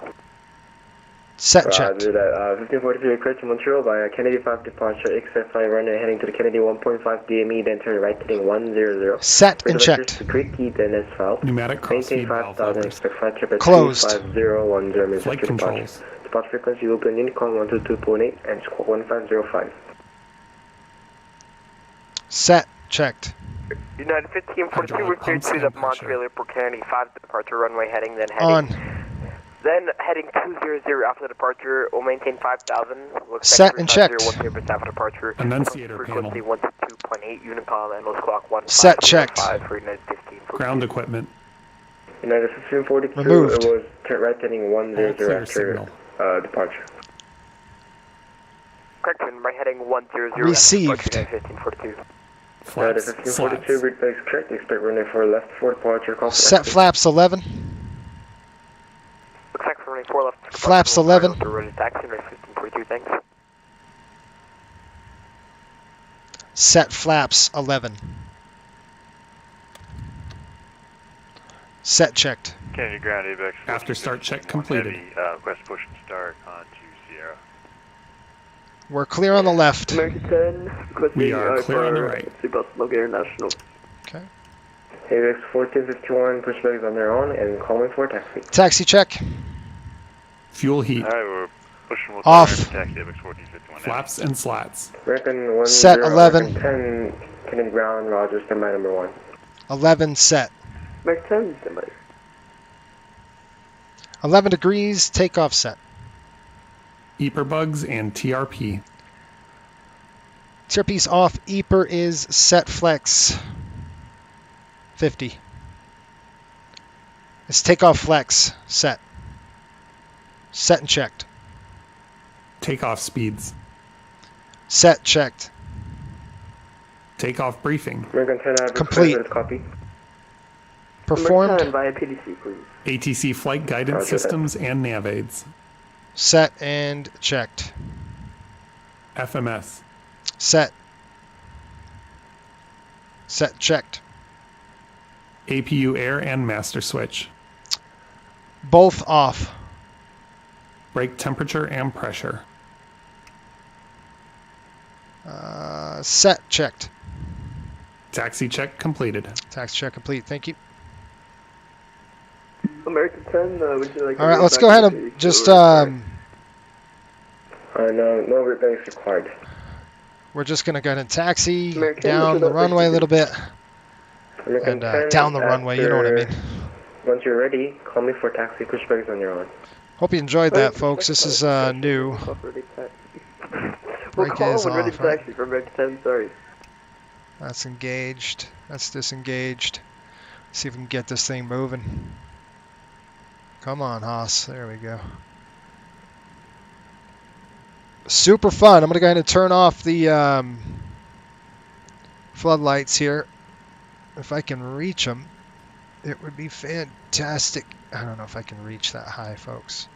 Set and checked. Roger that. 1542, you're cleared to Montreal by Kennedy 5 departure, XF flight runway heading to the Kennedy 1.5 DME, then turn right heading 100. Set and checked. To Greek key, then S file. Pneumatic Maintain crossfeed valve 5000, levers. expect flight trip at Closed. 25010, Flight controls. Departure frequency will be on Unicom 122.8 and squawk 1505. Set. Checked. United 1542, we're cleared pumps to the and pressure. Montreal Airport Kennedy 5 departure runway heading, then On. Then heading 200 after departure, we'll maintain 5000. We'll expect Set and checked. 1 after departure. Enunciator Frequency panel. 122.8 Unicom and we'll squawk 1505 Set checked. for United 1542. Ground equipment. United 1542, Removed. it was turn right heading 100 All clear after signal. departure. Correction, right heading 100 Received. after departure, United 1542. Flaps. 1542, Slats. replace correct, expect runway for left for departure. Call for Set exit. flaps 11. Looks like runway 4 left for departure. Flaps We'll 11. fire ready taxi, United 1542, thanks. Set flaps 11. Set checked. Kennedy ground AVEX. After start check completed. Heavy, request push and start onto Sierra. We're clear on the left. American 10, requesting We are clear on the right. Seatbelt Smoke International. Okay. AVEX 1451, pushback is on their own and calling for taxi. Taxi check. Fuel heat. Alright, we're pushing with Off. taxi AVEX 1451. Flaps and slats. American 10, Set 11. American 10, Kennedy ground, Roger, standby number 1. 11 set. American 10, standby. 11 degrees. Takeoff set. EPR bugs and TRP. TRP's off. EPR is set flex. 50. It's takeoff flex. Set. Set and checked. Takeoff speeds. Set checked. Takeoff briefing. American 10, I have Complete. requested copy. Performed. American 10 via PDC, please. ATC flight guidance Roger that. systems and nav aids. Set and checked. FMS. Set. Set checked. APU air and master switch. Both off. Brake temperature and pressure. Set checked. Taxi check completed. Tax check complete. Thank you. American 10, would you like All right, let's go ahead and just no rebates required. we're just going to go ahead and taxi American, down the runway a little bit. American And 10, down the runway, you know what I mean. Once you're ready, call me for taxi. Pushback is on your own. Hope you enjoyed that, folks. This is new. We'll Brake call is when ready off, to right? taxi for American 10, sorry. That's engaged. That's disengaged. See if we can get this thing moving. Come on, Haas. There we go. Super fun. I'm going to go ahead and turn off the floodlights here. If I can reach them, it would be fantastic. I don't know if I can reach that high, folks.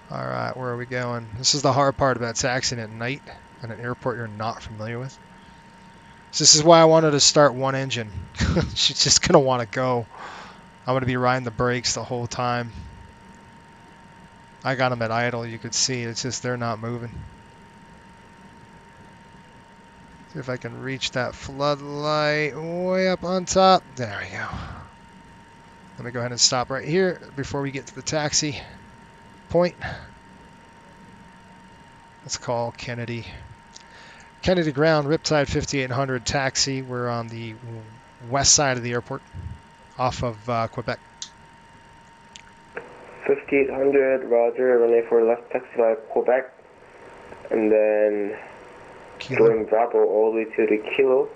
All right, where are we going? This is the hard part about taxiing at night at an airport you're not familiar with. So this is why I wanted to start one engine. She's just going to want to go. I'm going to be riding the brakes the whole time. I got them at idle, you could see. It's just they're not moving. See if I can reach that floodlight way up on top. There we go. Let me go ahead and stop right here before we get to the taxi point. Let's call Kennedy. Kennedy ground, Riptide 5800 taxi. We're on the west side of the airport, off of Quebec. 5800, roger, runway for left taxi via Quebec. And then going Bravo all the way to the Kilo.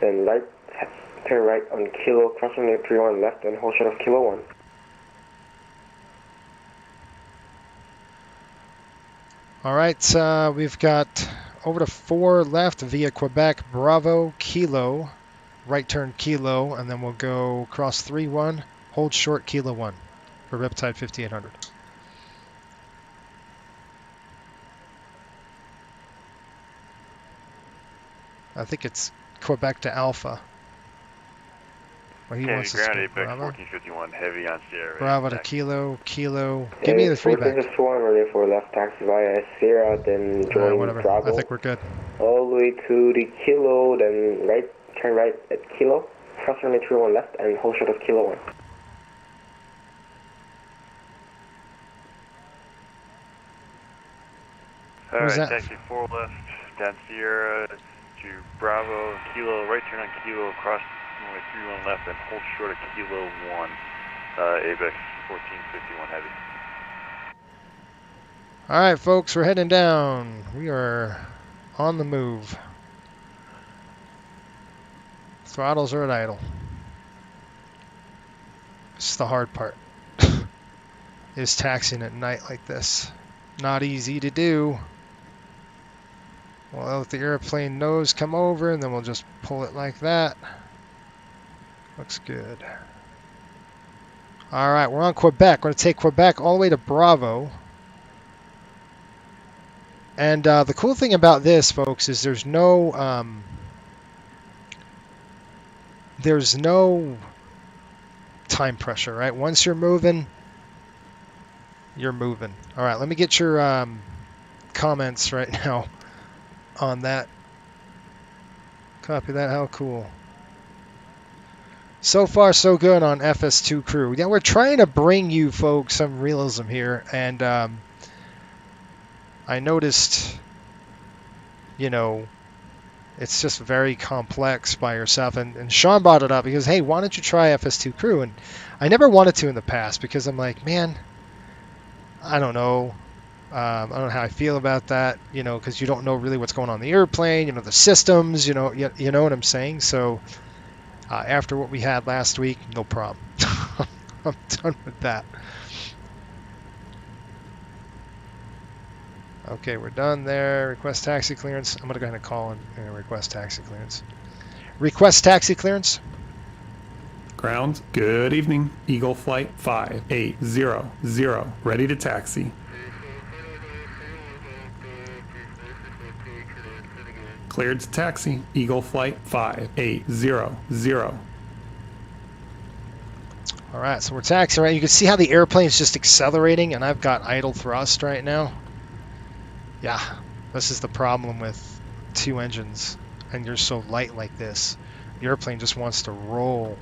Then right, turn right on Kilo, cross runway 31 left and hold short of Kilo 1. All right, we've got over to 4 left via Quebec, Bravo, Kilo, right turn Kilo, and then we'll go cross 3-1, hold short Kilo 1 for Riptide 5800. I think it's Quebec to Alpha. Well, he wants us to go Bravo. 1451 heavy on Sierra. Bravo to Kilo, Kilo. Give me the feedback. 1451, runway for left taxi via Sierra, then join Bravo. I think we're good. All the way to the Kilo, then right, turn right at Kilo, cross runway 31 left and hold short of Kilo 1. Alright, taxi 4 left, down Sierra to Bravo, Kilo, right turn on Kilo, cross runway 31 left and hold short of Kilo 1, ABEX 1451 heavy. All right, folks, we're heading down. We are on the move. Throttles are at idle. This is the hard part. Is taxiing at night like this. Not easy to do. We'll let the airplane nose come over, and then we'll just pull it like that. Looks good. All right, we're on Quebec. We're going to take Quebec all the way to Bravo. And the cool thing about this, folks, is there's no time pressure, right? Once you're moving, you're moving. All right, let me get your comments right now on that. Copy that. How cool. So far, so good on FS2 Crew. Yeah, we're trying to bring you folks some realism here, and I noticed, you know, it's just very complex by yourself. And Sean brought it up because, hey, why don't you try FS2 Crew? And I never wanted to in the past because I'm like, man, I don't know. I don't know how I feel about that, you know, because you don't know really what's going on in the airplane, you know, the systems, you know what I'm saying? So after what we had last week, no problem. I'm done with that. Okay, we're done there. Request taxi clearance. I'm going to go ahead and call and request taxi clearance. Request taxi clearance. Ground, good evening. Eagle Flight 5800, ready to taxi. Cleared to taxi. Eagle Flight 5800. All right, so we're taxiing, right? You can see how the airplane's just accelerating, and I've got idle thrust right now. Yeah, this is the problem with 2 engines, and you're so light like this. The airplane just wants to roll.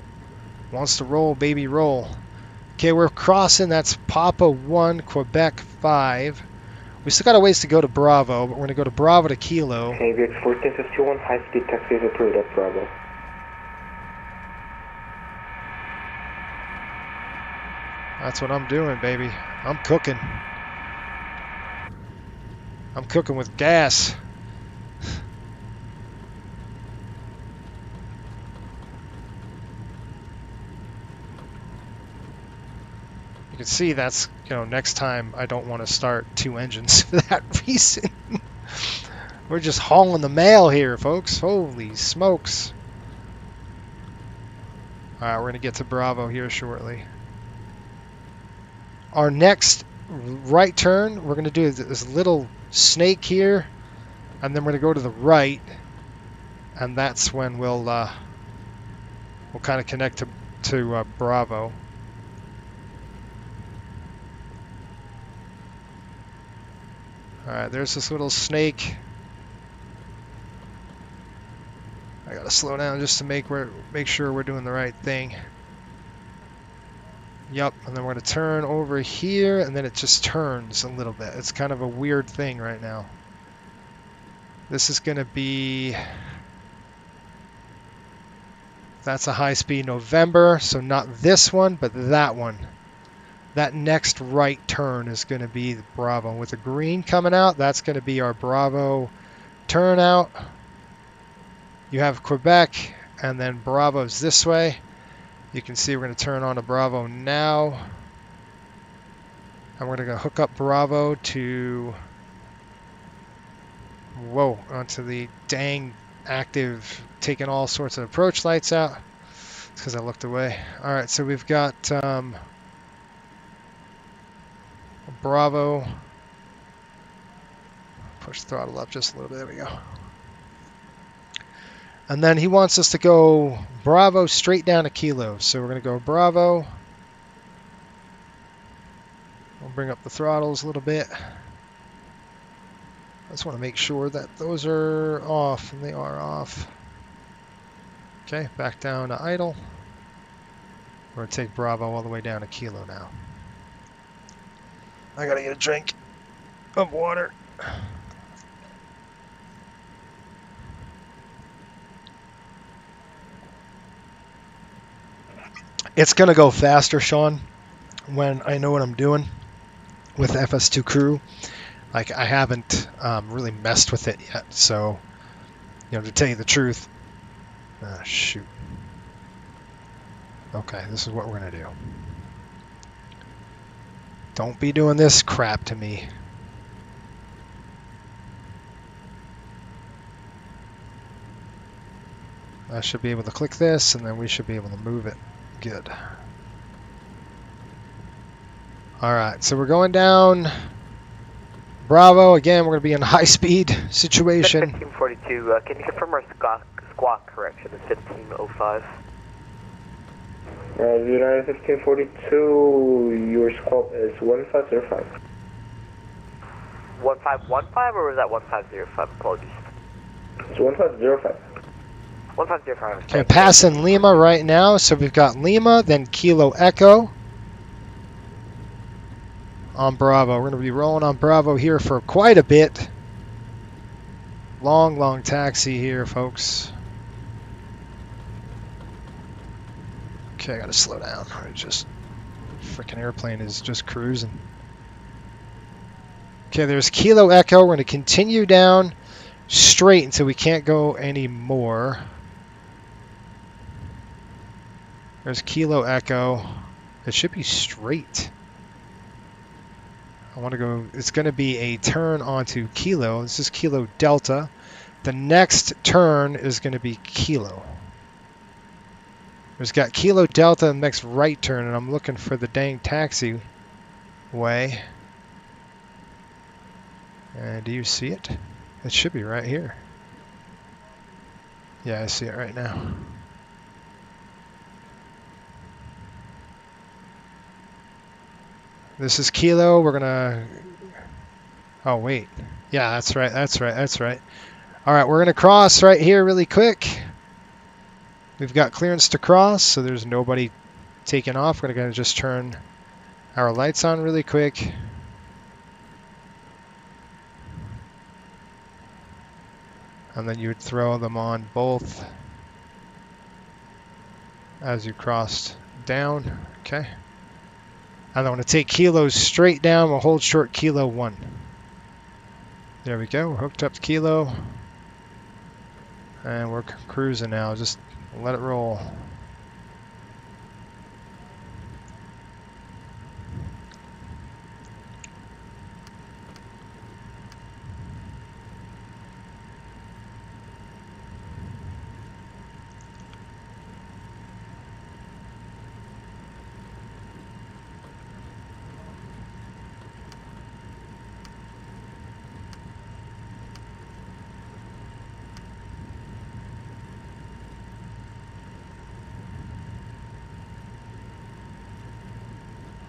Wants to roll, baby, roll. Okay, we're crossing. That's Papa 1, Quebec 5. We still got a ways to go to Bravo, but we're going to go to Bravo to Kilo. ABX 1451, high-speed taxi is approved at Bravo. That's what I'm doing, baby. I'm cooking. I'm cooking with gas. You can see that's, next time I don't want to start 2 engines for that reason. We're just hauling the mail here, folks. Holy smokes. Alright, we're going to get to Bravo here shortly. Our next right turn, we're going to do this little snake here, and then we're going to go to the right, and that's when we'll kind of connect to Bravo. Alright, there's this little snake. I gotta slow down just to make sure we're doing the right thing. Yep, and then we're gonna turn over here, and then it just turns a little bit. It's kind of a weird thing right now. This is gonna be... That's a high-speed November, so not this one, but that one. That next right turn is going to be the Bravo. With the green coming out, that's going to be our Bravo turnout. You have Quebec, and then Bravo's this way. You can see we're going to turn on to Bravo now. And we're going to hook up Bravo to... Whoa, onto the dang active, taking all sorts of approach lights out. It's because I looked away. Alright, so we've got... Bravo. Push the throttle up just a little bit. There we go. And then he wants us to go Bravo straight down to Kilo. So we're going to go Bravo. We'll bring up the throttles a little bit. I just want to make sure that those are off, and they are off. Okay, back down to idle. We're going to take Bravo all the way down to Kilo now. I gotta get a drink of water. It's gonna go faster, Sean, when I know what I'm doing with FS2 Crew. Like, I haven't really messed with it yet, so, to tell you the truth. Shoot. Okay, this is what we're gonna do. Don't be doing this crap to me. I should be able to click this, and then we should be able to move it. Good. Alright, so we're going down Bravo. Again, we're going to be in a high-speed situation. 1542, can you confirm our squawk correction is 1505? United 1542, your squawk is 1505. 1515 or was that 1505? Apologies. It's 1505. 1505. Okay, passing Lima right now. So we've got Lima, then Kilo Echo on Bravo. We're going to be rolling on Bravo here for quite a bit. Long taxi here, folks. Okay, I gotta slow down. Freaking airplane is just cruising. Okay, there's Kilo Echo. We're gonna continue down straight until we can't go anymore. There's Kilo Echo. It should be straight. I want to go. It's gonna be a turn onto Kilo. This is Kilo Delta. The next turn is gonna be Kilo. There's got Kilo Delta in the next right turn, and I'm looking for the dang taxi way. And do you see it? It should be right here. Yeah, I see it right now. This is Kilo. We're gonna... Oh, wait. Yeah, that's right. All right, we're gonna cross right here really quick. We've got clearance to cross, so there's nobody taking off. We're going to just turn our lights on really quick. And then you would throw them on both as you crossed down. Okay. And I want to take kilos straight down. We'll hold short kilo 1. There we go. We're hooked up to kilo. And we're cruising now. Just let it roll.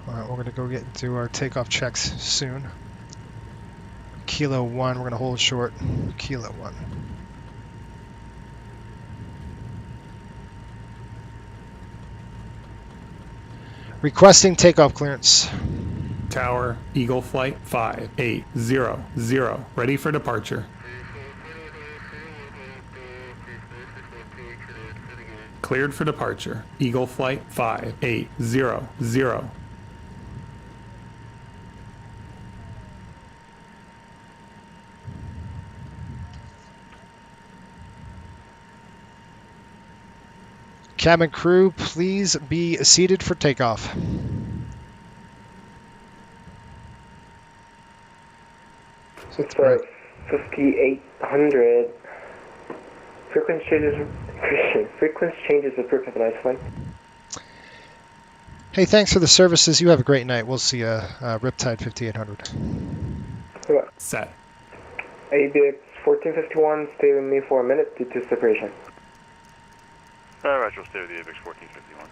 Alright, we're going to go get into our takeoff checks soon. Kilo 1, we're going to hold short. Kilo 1. Requesting takeoff clearance. Tower, Eagle Flight 5800. Ready for departure. Cleared for departure. Eagle Flight 5800. Cabin crew, please be seated for takeoff. It's 5800. Frequency changes approved. Have a nice flight. Hey, thanks for the services. You have a great night. We'll see you, Riptide 5800. Set. ABX 1451, stay with me for a minute due to separation. Roger, we'll stay with the ABX 1451.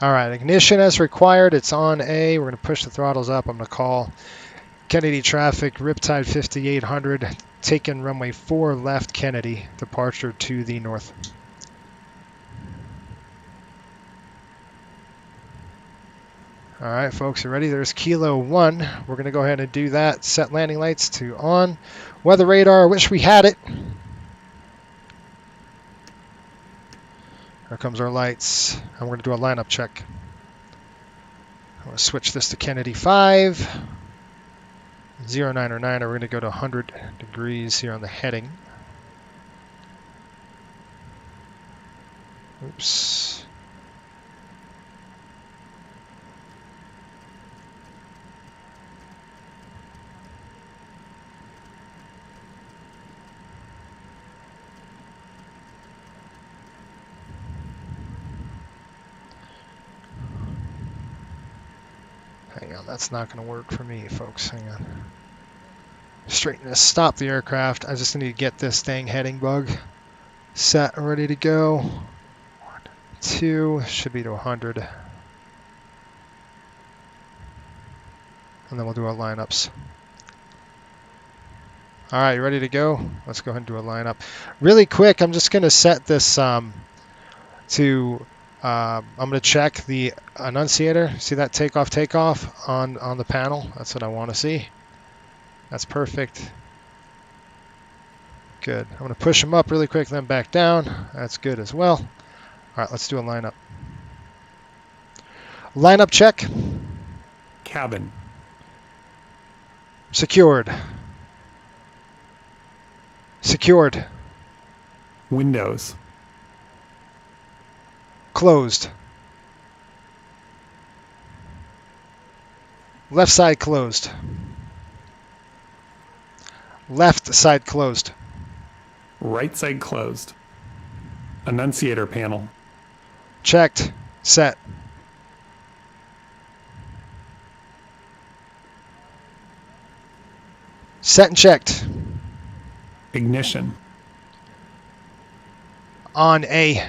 All right, ignition as required. It's on A. We're going to push the throttles up. I'm going to call Kennedy traffic, Riptide 5800, taking runway 4 left Kennedy, departure to the north. All right, folks, you ready? There's Kilo 1. We're going to go ahead and do that. Set landing lights to on. Weather radar, wish we had it. Here comes our lights. And we're going to do a lineup check. I'm going to switch this to Kennedy 5. 0909, we're going to go to 100 degrees here on the heading. Oops. Hang on, that's not going to work for me, folks. Hang on. Straighten this, stop the aircraft. I just need to get this thing heading bug set and ready to go. 1, 2, should be to 100. And then we'll do our lineups. All right, you ready to go? Let's go ahead and do a lineup. Really quick, I'm just going to set this I'm going to check the annunciator. See that takeoff on the panel? That's what I want to see. That's perfect. Good. I'm going to push them up really quick, then back down. That's good as well. All right, let's do a lineup. Lineup check. Cabin. Secured. Secured. Windows. Closed. Left side closed. Left side closed. Right side closed. Annunciator panel. Checked. Set. Set and checked. Ignition. On A.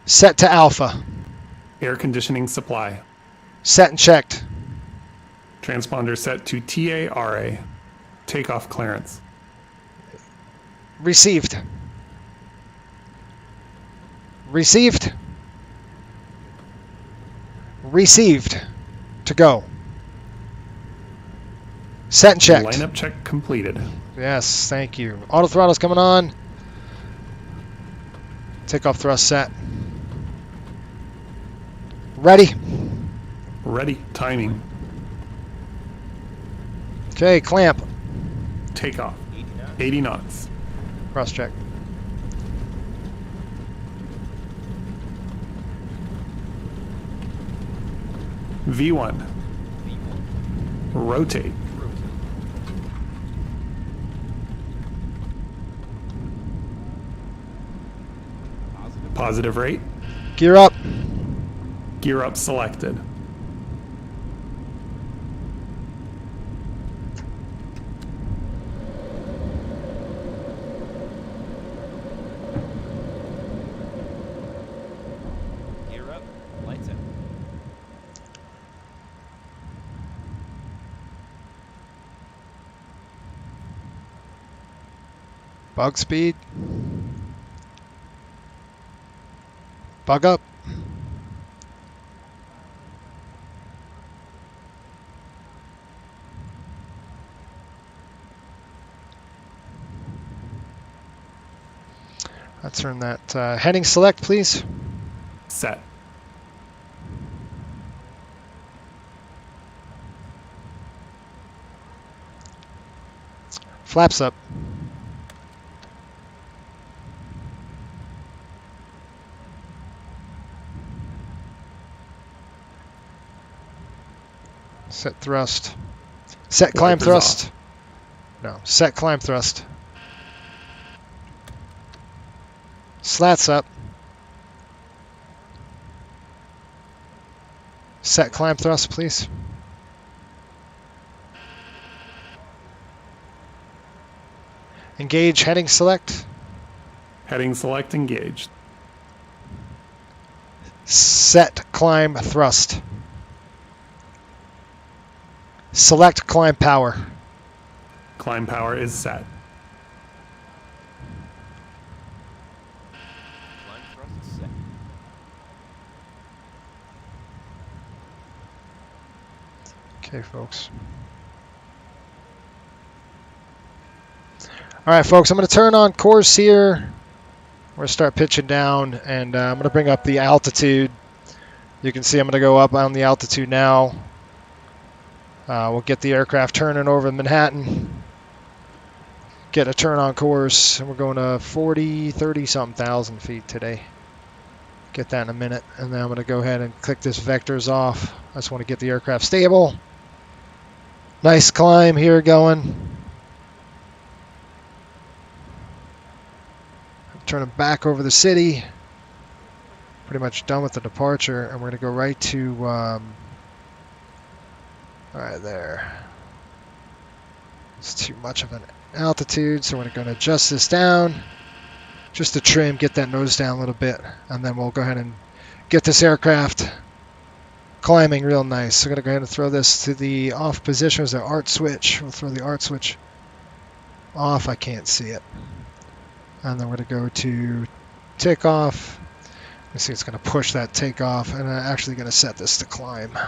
Set to Alpha. Air conditioning supply. Set and checked. Transponder set to TARA. Takeoff clearance. Received. Received. Received. To go. Set and checked. Lineup check completed. Yes, thank you. Auto throttle's coming on. Takeoff thrust set. Ready. Ready. Timing. Okay, clamp. Takeoff. 80 knots. Cross check. V1. Rotate. Positive rate. Gear up. Gear up selected. Gear up. Lights out. Bug speed. Bug up. Let's turn that heading select, please. Set. Flaps up. Set thrust. Set climb Wipers thrust. off. No, set climb thrust. Slats up. Set climb thrust, please. Engage heading select. Heading select engaged. Set climb thrust. Select climb power. Climb power is set. Climb thrust is set. Okay, folks. All right, folks, I'm going to turn on course here. We're going to start pitching down, and I'm going to bring up the altitude. You can see I'm going to go up on the altitude now. We'll get the aircraft turning over Manhattan. Get a turn on course, and we're going to 30-something thousand feet today. Get that in a minute, and then I'm going to go ahead and click this vectors off. I just want to get the aircraft stable. Nice climb here going. Turning back over the city. Pretty much done with the departure, and we're going to go right to right there. It's too much of an altitude, so we're going to adjust this down just to trim, get that nose down a little bit, and then we'll go ahead and get this aircraft climbing real nice. So I'm going to go ahead and throw this to the off position as an ART switch. We'll throw the ART switch off. I can't see it. And then we're going to go to takeoff. You see it's going to push that takeoff, and I'm actually going to set this to climb.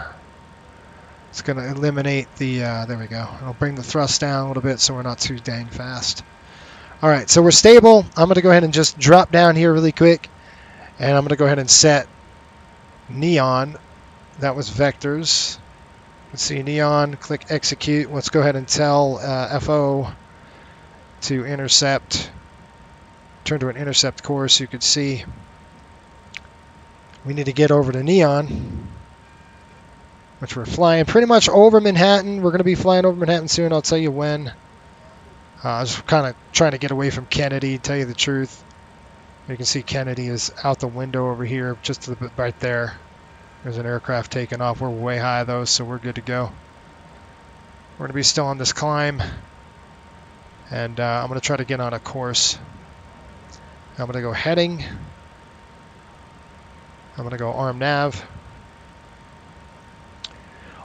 It's going to eliminate the, there we go. It'll bring the thrust down a little bit so we're not too dang fast. All right, so we're stable. I'm going to go ahead and just drop down here really quick, and I'm going to go ahead and set neon. That was vectors. Let's see, neon, click execute. Let's go ahead and tell FO to intercept. Turn to an intercept course. You could see we need to get over to neon, which we're flying pretty much over Manhattan. We're going to be flying over Manhattan soon. I'll tell you when. I was kind of trying to get away from Kennedy, tell you the truth. You can see Kennedy is out the window over here, just a little bit right there. There's an aircraft taking off. We're way high, though, so we're good to go. We're going to be still on this climb. And I'm going to try to get on a course. I'm going to go heading. I'm going to go arm nav.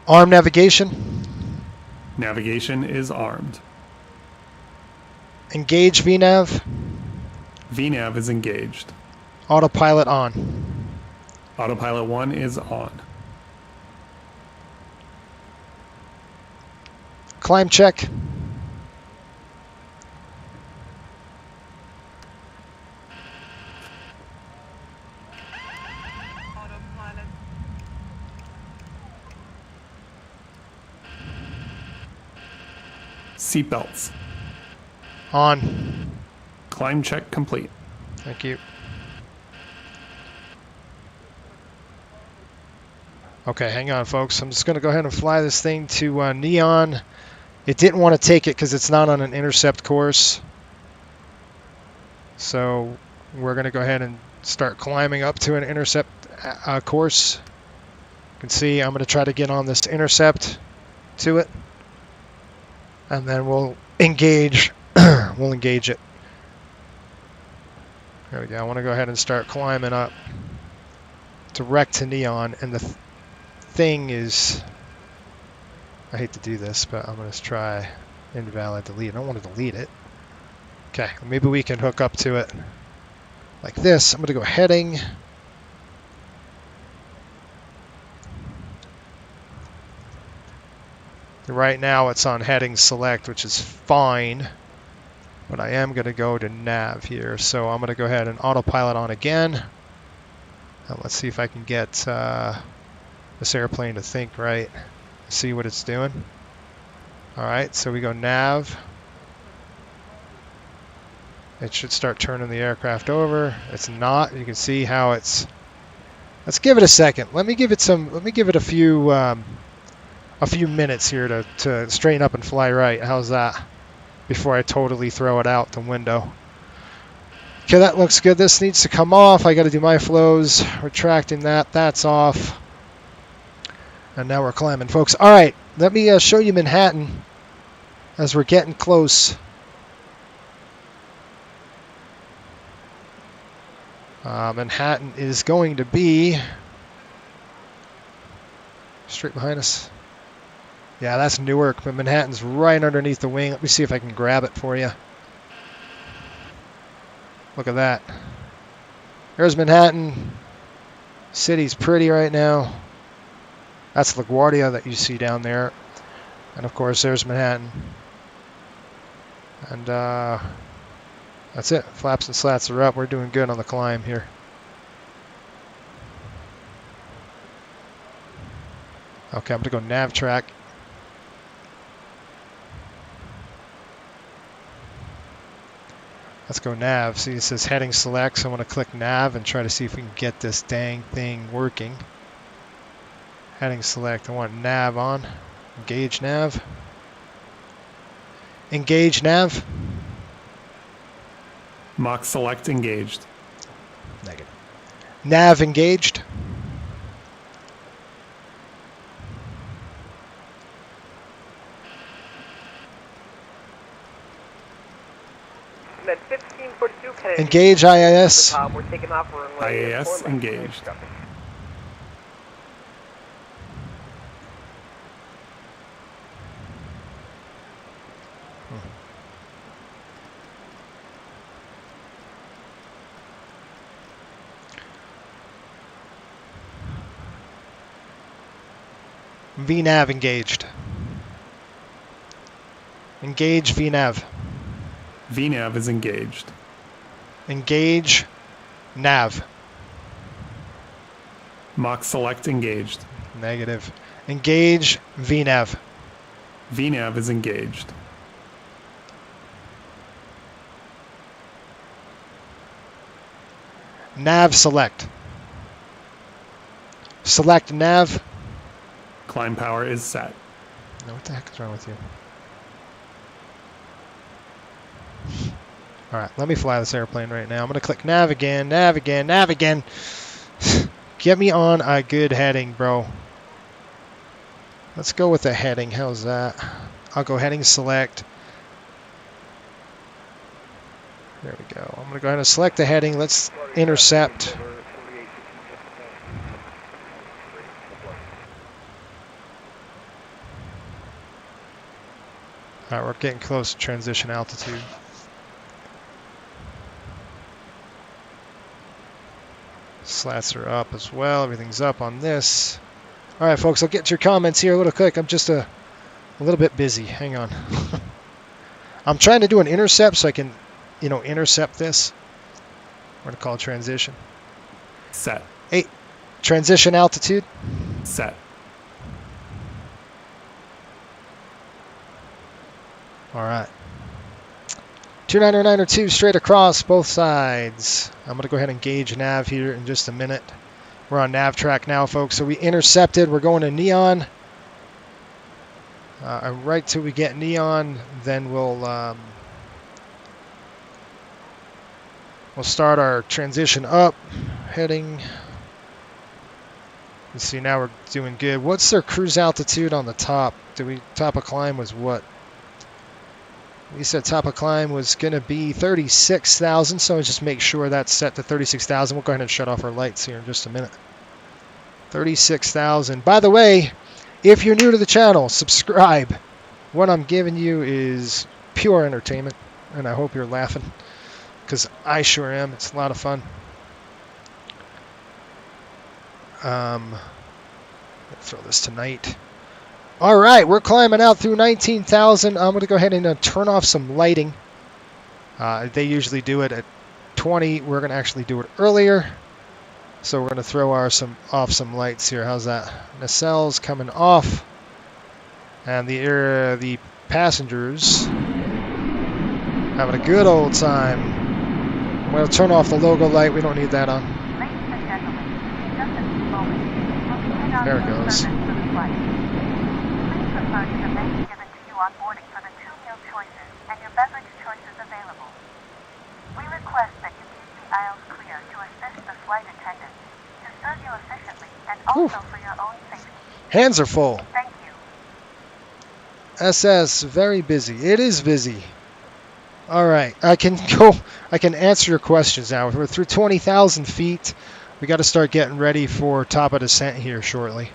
Arm navigation. Navigation is armed. Engage VNav. VNav is engaged. Autopilot on. Autopilot 1 is on. Climb check. Seatbelts. On. Climb check complete. Thank you. Okay, hang on, folks. I'm just going to go ahead and fly this thing to Neon. It didn't want to take it because it's not on an intercept course. So we're going to go ahead and start climbing up to an intercept course. You can see I'm going to try to get on this intercept to it. And then we'll engage. We'll engage it. There we go. I want to go ahead and start climbing up direct to Neon. And the thing is, I hate to do this, but I'm going to try invalid delete. I don't want to delete it. Okay, maybe we can hook up to it like this. I'm going to go heading. Right now it's on heading select, which is fine, but I am going to go to nav here. So I'm going to go ahead and autopilot on again. And let's see if I can get this airplane to think right, see what it's doing. All right, so we go nav. It should start turning the aircraft over. It's not. You can see how it's. Let's give it a second. Let me give it a few minutes here to straighten up and fly right. How's that? Before I totally throw it out the window. Okay, that looks good. This needs to come off. I got to do my flows. Retracting that. That's off. And now we're climbing, folks. All right, let me show you Manhattan as we're getting close. Manhattan is going to be straight behind us. Yeah, that's Newark, but Manhattan's right underneath the wing. Let me see if I can grab it for you. Look at that. There's Manhattan. City's pretty right now. That's LaGuardia that you see down there. And of course, there's Manhattan. And that's it. Flaps and slats are up. We're doing good on the climb here. Okay, I'm going to go nav track. Let's go nav. See, it says heading select, so I want to click nav and try to see if we can get this dang thing working. Heading select. I want nav on. Engage nav. Engage nav. Mach select engaged. Negative. Nav engaged. Engage IIS. We're taking off runway IIS engaged. VNav engaged. Engage VNav. VNav is engaged. Engage nav. Mach select engaged. Negative. Engage VNav. VNav is engaged. Nav select. Select nav. Climb power is set. No, what the heck is wrong with you? All right, let me fly this airplane right now. I'm going to click nav again, nav again, nav again. Get me on a good heading, bro. Let's go with a heading. How's that? I'll go heading select. There we go. I'm going to go ahead and select the heading. Let's intercept. All right, we're getting close to transition altitude. Slats are up as well. Everything's up on this. All right, folks, I'll get to your comments here a little quick. I'm just a little bit busy. Hang on. I'm trying to do an intercept so I can, intercept this. We're going to call it transition. Set. Hey, transition altitude. Set. All right. 29902 straight across both sides. I'm going to go ahead and gauge nav here in just a minute. We're on nav track now, folks. So we intercepted. We're going to Neon. And right till we get Neon, then we'll start our transition up. Heading. You see, now we're doing good. What's their cruise altitude on the top? Top of climb was what? We said top of climb was going to be 36,000, so just make sure that's set to 36,000. We'll go ahead and shut off our lights here in just a minute. 36,000. By the way, if you're new to the channel, subscribe. What I'm giving you is pure entertainment, and I hope you're laughing, because I sure am. It's a lot of fun. I'll throw this tonight. All right, we're climbing out through 19,000. I'm going to go ahead and turn off some lighting. They usually do it at 20. We're going to actually do it earlier. So we're going to throw off some lights here. How's that? Nacelles coming off. And the passengers having a good old time. I'm going to turn off the logo light. We don't need that on. There it goes. The menu given to you on boarding for the 2 meal choices and your beverage choices available. We request that you keep the aisles clear to assist the flight attendants, to serve you efficiently, and also for your own safety. Hands are full. Thank you. SS, very busy. It is busy. All right, I can answer your questions now. We're through 20,000 feet. We got to start getting ready for top of descent here shortly.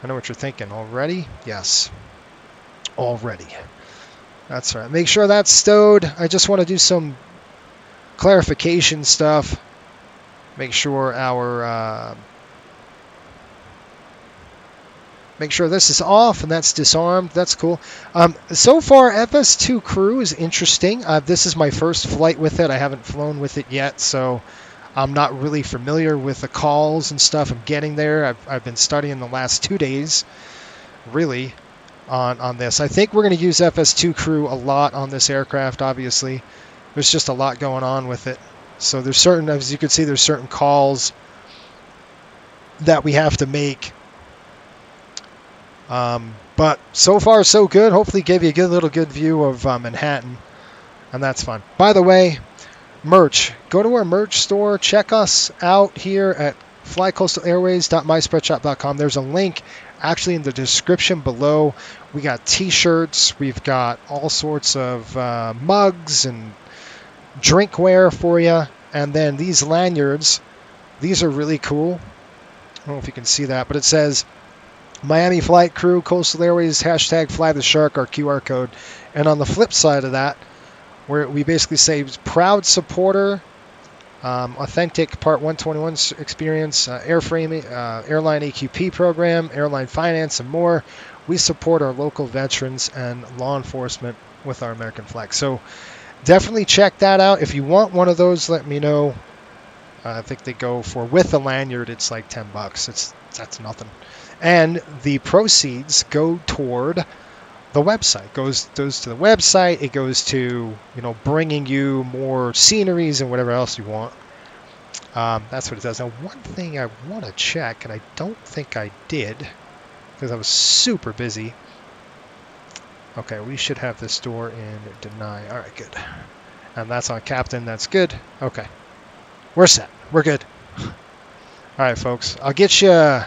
I know what you're thinking. Already? Yes. Already. That's right. Make sure that's stowed. I just want to do some clarification stuff. Make sure make sure this is off and that's disarmed. That's cool. So far, FS2 crew is interesting. This is my first flight with it. I haven't flown with it yet, so I'm not really familiar with the calls and stuff. I'm getting there. I've been studying the last 2 days, really, on this. I think we're going to use FS2 crew a lot on this aircraft, obviously. There's just a lot going on with it. So there's certain, as you can see, there's certain calls that we have to make. But so far, so good. Hopefully gave you a good view of Manhattan, and that's fun. By the way, merch. Go to our merch store. Check us out here at flycoastalairways.myspreadshop.com. There's a link actually in the description below. We got t-shirts. We've got all sorts of mugs and drinkware for you. And then these lanyards. These are really cool. I don't know if you can see that, but it says Miami Flight Crew, Coastal Airways, hashtag Fly the Shark, our QR code. And on the flip side of that, where we basically say proud supporter, authentic Part 121 experience, airframe, airline AQP program, airline finance, and more. We support our local veterans and law enforcement with our American flag. So definitely check that out. If you want one of those, let me know. I think they go for, with the lanyard, it's like $10. That's nothing. And the proceeds go toward the website. Goes to the website. It goes to, bringing you more sceneries and whatever else you want. That's what it does. Now, one thing I want to check, and I don't think I did, because I was super busy. Okay, we should have this door in deny. All right, good. And that's on Captain. That's good. Okay. We're set. We're good. All right, folks. I'll get you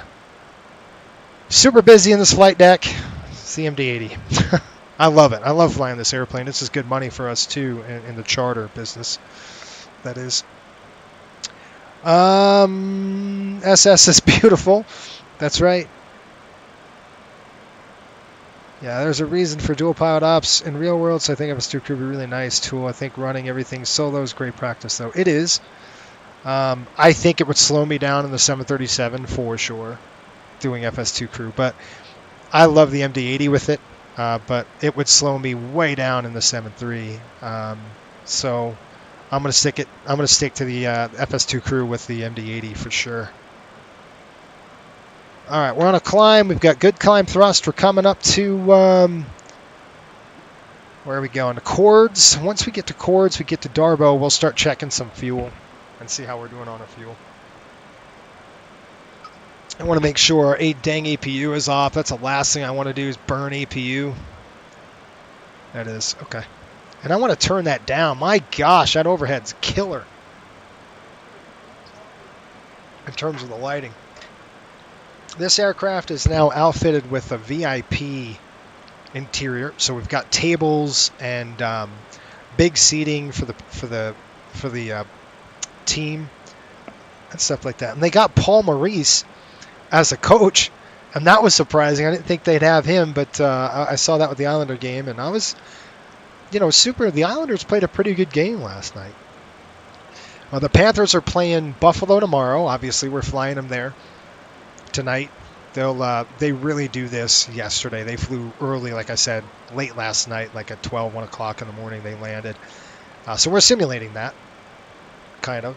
super busy in this flight deck. CMD 80. I love it. I love flying this airplane. This is good money for us too in the charter business. That is. SS is beautiful. That's right. Yeah, there's a reason for dual pilot ops in real world, so I think FS2 crew would be a really nice tool. I think running everything solo is great practice, though. It is. I think it would slow me down in the 737 for sure, doing FS2 crew. But I love the MD-80 with it, but it would slow me way down in the 7.3. So I'm gonna stick it. I'm gonna stick to the FS2 crew with the MD-80 for sure. All right, we're on a climb. We've got good climb thrust. We're coming up to, where are we going? To Cords. Once we get to Cords, we get to Darbo, we'll start checking some fuel and see how we're doing on our fuel. I want to make sure our dang APU is off. That's the last thing I want to do is burn APU. That is, okay. And I want to turn that down. My gosh, that overhead's killer in terms of the lighting. This aircraft is now outfitted with a VIP interior, so we've got tables and big seating for the team and stuff like that. And they got Paul Maurice as a coach, and that was surprising. I didn't think they'd have him, but I saw that with the Islander game, and I was, super. The Islanders played a pretty good game last night. Well, the Panthers are playing Buffalo tomorrow. Obviously, we're flying them there tonight. They really do this yesterday. They flew early, like I said, late last night, like at 1 o'clock in the morning they landed. So we're simulating that, kind of.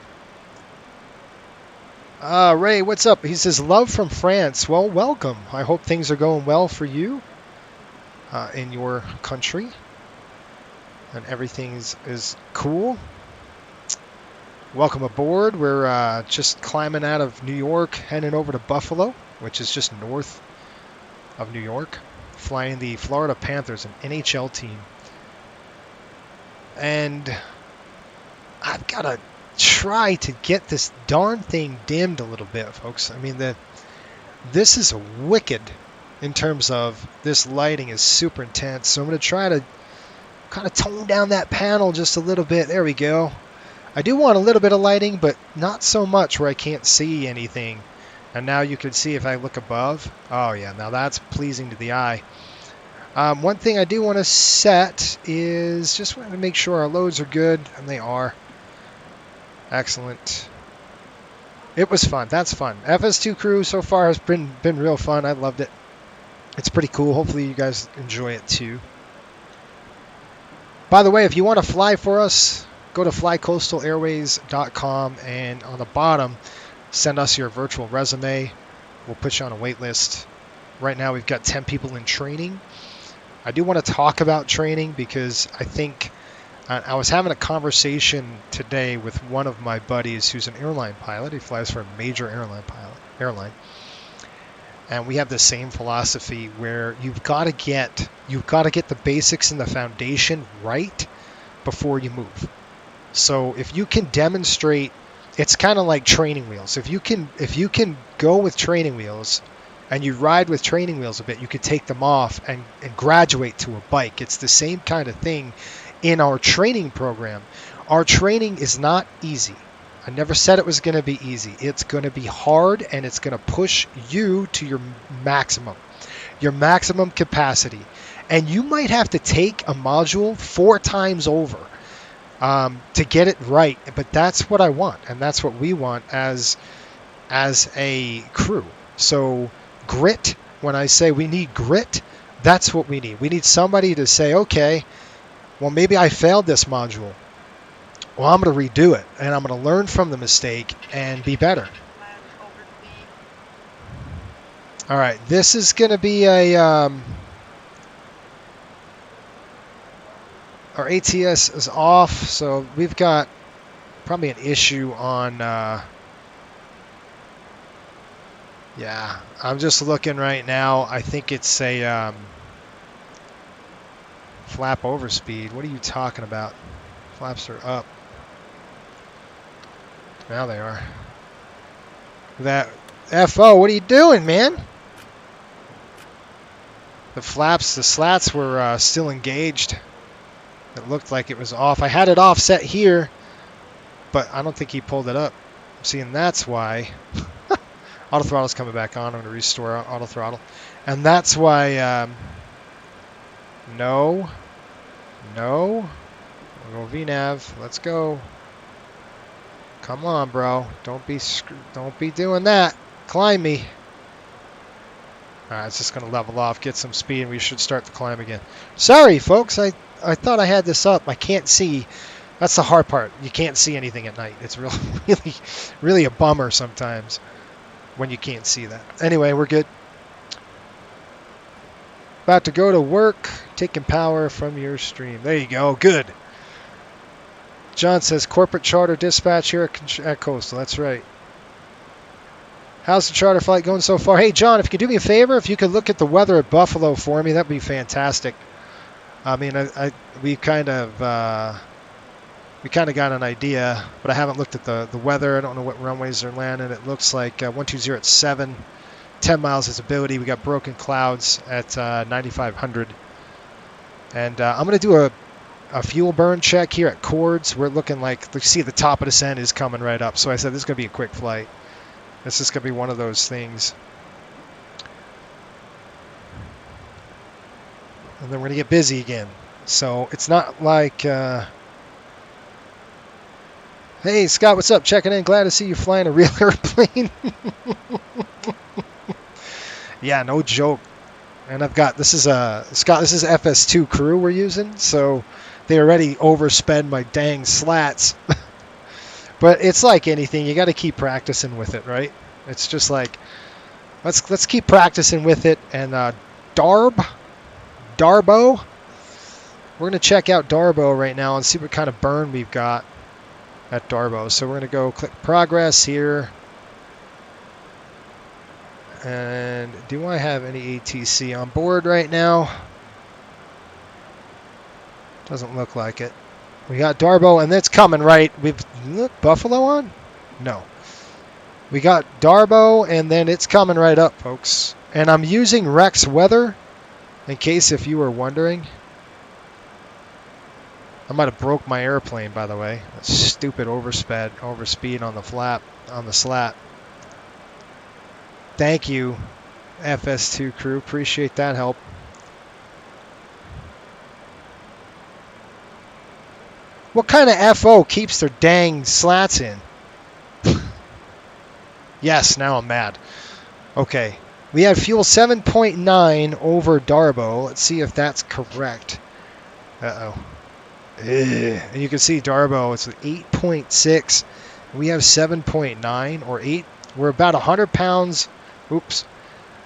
Ray, what's up? He says, love from France. Well, welcome. I hope things are going well for you in your country. And everything is cool. Welcome aboard. We're just climbing out of New York, heading over to Buffalo, which is just north of New York, flying the Florida Panthers, an NHL team. And I've got to try to get this darn thing dimmed a little bit, folks. I mean, this is wicked in terms of this lighting is super intense. So I'm going to try to kind of tone down that panel just a little bit. There we go. I do want a little bit of lighting, but not so much where I can't see anything. And now you can see if I look above. Oh, yeah, now that's pleasing to the eye. One thing I do want to set is just want to make sure our loads are good, and they are. Excellent. It was fun. That's fun. FS2 crew so far has been real fun. I loved it. It's pretty cool. Hopefully you guys enjoy it too. By the way, if you want to fly for us, go to flycoastalairways.com, and on the bottom, send us your virtual resume. We'll put you on a wait list. Right now, we've got 10 people in training. I do want to talk about training because I think I was having a conversation today with one of my buddies who's an airline pilot. He flies for a major airline. And we have the same philosophy where you've got to get the basics and the foundation right before you move. So if you can demonstrate, it's kind of like training wheels. If you can go with training wheels and you ride with training wheels a bit, you could take them off and graduate to a bike. It's the same kind of thing in our training program. Our training is not easy. I never said it was going to be easy. It's going to be hard, and it's going to push you to your maximum capacity. And you might have to take a module 4 times over to get it right. But that's what I want, and that's what we want as a crew. So grit, when I say we need grit, that's what we need. We need somebody to say, okay, well, maybe I failed this module. Well, I'm going to redo it, and I'm going to learn from the mistake and be better. All right, this is going to be a... our ATS is off, so we've got probably an issue on... yeah, I'm just looking right now. I think it's a flap overspeed. What are you talking about? Flaps are up. Now they are. That FO, what are you doing, man? The slats were still engaged. It looked like it was off. I had it offset here, but I don't think he pulled it up. See, and that's why. Auto throttle's coming back on. I'm going to restore auto throttle. And that's why, no. We'll go VNav. Let's go. Come on, bro. Don't be doing that. Climb me. All right, it's just going to level off, get some speed, and we should start the climb again. Sorry, folks. I thought I had this up. I can't see. That's the hard part. You can't see anything at night. It's really a bummer sometimes when you can't see that. Anyway, we're good. About to go to work, taking power from your stream. There you go. Good. John says, corporate charter dispatch here at Coastal. That's right. How's the charter flight going so far? Hey, John, if you could do me a favor, if you could look at the weather at Buffalo for me, that'd be fantastic. I mean, we kind of got an idea, but I haven't looked at the weather. I don't know what runways they're landing. It looks like 120 at 7, 10 miles visibility. We got broken clouds at 9,500. And I'm going to do a fuel burn check here at Cords. We're looking like, you see the top of the descent is coming right up. So I said this is going to be a quick flight. This is going to be one of those things. And then we're going to get busy again. So it's not like... Hey, Scott, what's up? Checking in. Glad to see you flying a real airplane. Yeah, no joke. And I've got... This is Scott, this is FS2 crew we're using. So they already oversped my dang slats. But it's like anything. You got to keep practicing with it, right? It's just like, let's keep practicing with it. And Darbo, we're going to check out Darbo right now and see what kind of burn we've got at Darbo. So we're going to go click progress here. And do I have any ATC on board right now? Doesn't look like it. We got Darbo, and that's coming right. We've Buffalo on? No. We got Darbo, and then it's coming right up, folks. And I'm using Rex Weather, in case if you were wondering. I might have broke my airplane, by the way. That stupid overspeed on the flap, on the slat. Thank you, FS2 crew. Appreciate that help. What kind of FO keeps their dang slats in? Yes, now I'm mad. Okay. We had fuel 7.9 over Darbo. Let's see if that's correct. Uh-oh. And you can see Darbo, it's 8.6. We have 7.9 or 8. We're about 100 pounds. Oops.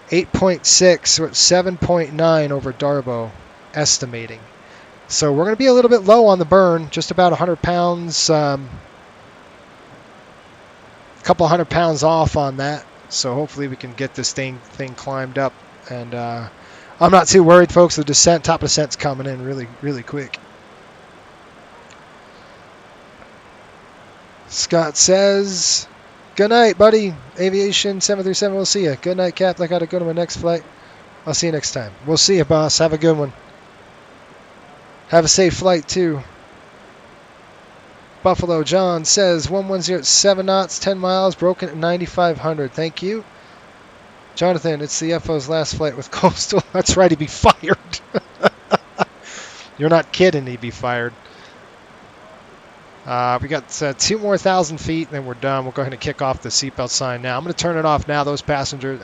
8.6. So it's 7.9 over Darbo, estimating. So we're going to be a little bit low on the burn, just about 100 pounds, a couple 100 pounds off on that. So hopefully we can get this thing climbed up. And I'm not too worried, folks. The descent, top of descent's coming in really, really quick. Scott says, good night, buddy. Aviation 737, we'll see you. Good night, Cap. I got to go to my next flight. I'll see you next time. We'll see you, boss. Have a good one. Have a safe flight, too. Buffalo John says, 110 at 7 knots, 10 miles, broken at 9,500. Thank you. Jonathan, it's the FO's last flight with Coastal. That's right, he'd be fired. You're not kidding, he'd be fired. We got 2 more 1,000 feet, and then we're done. We'll go ahead and kick off the seatbelt sign now. I'm going to turn it off now. Those passengers,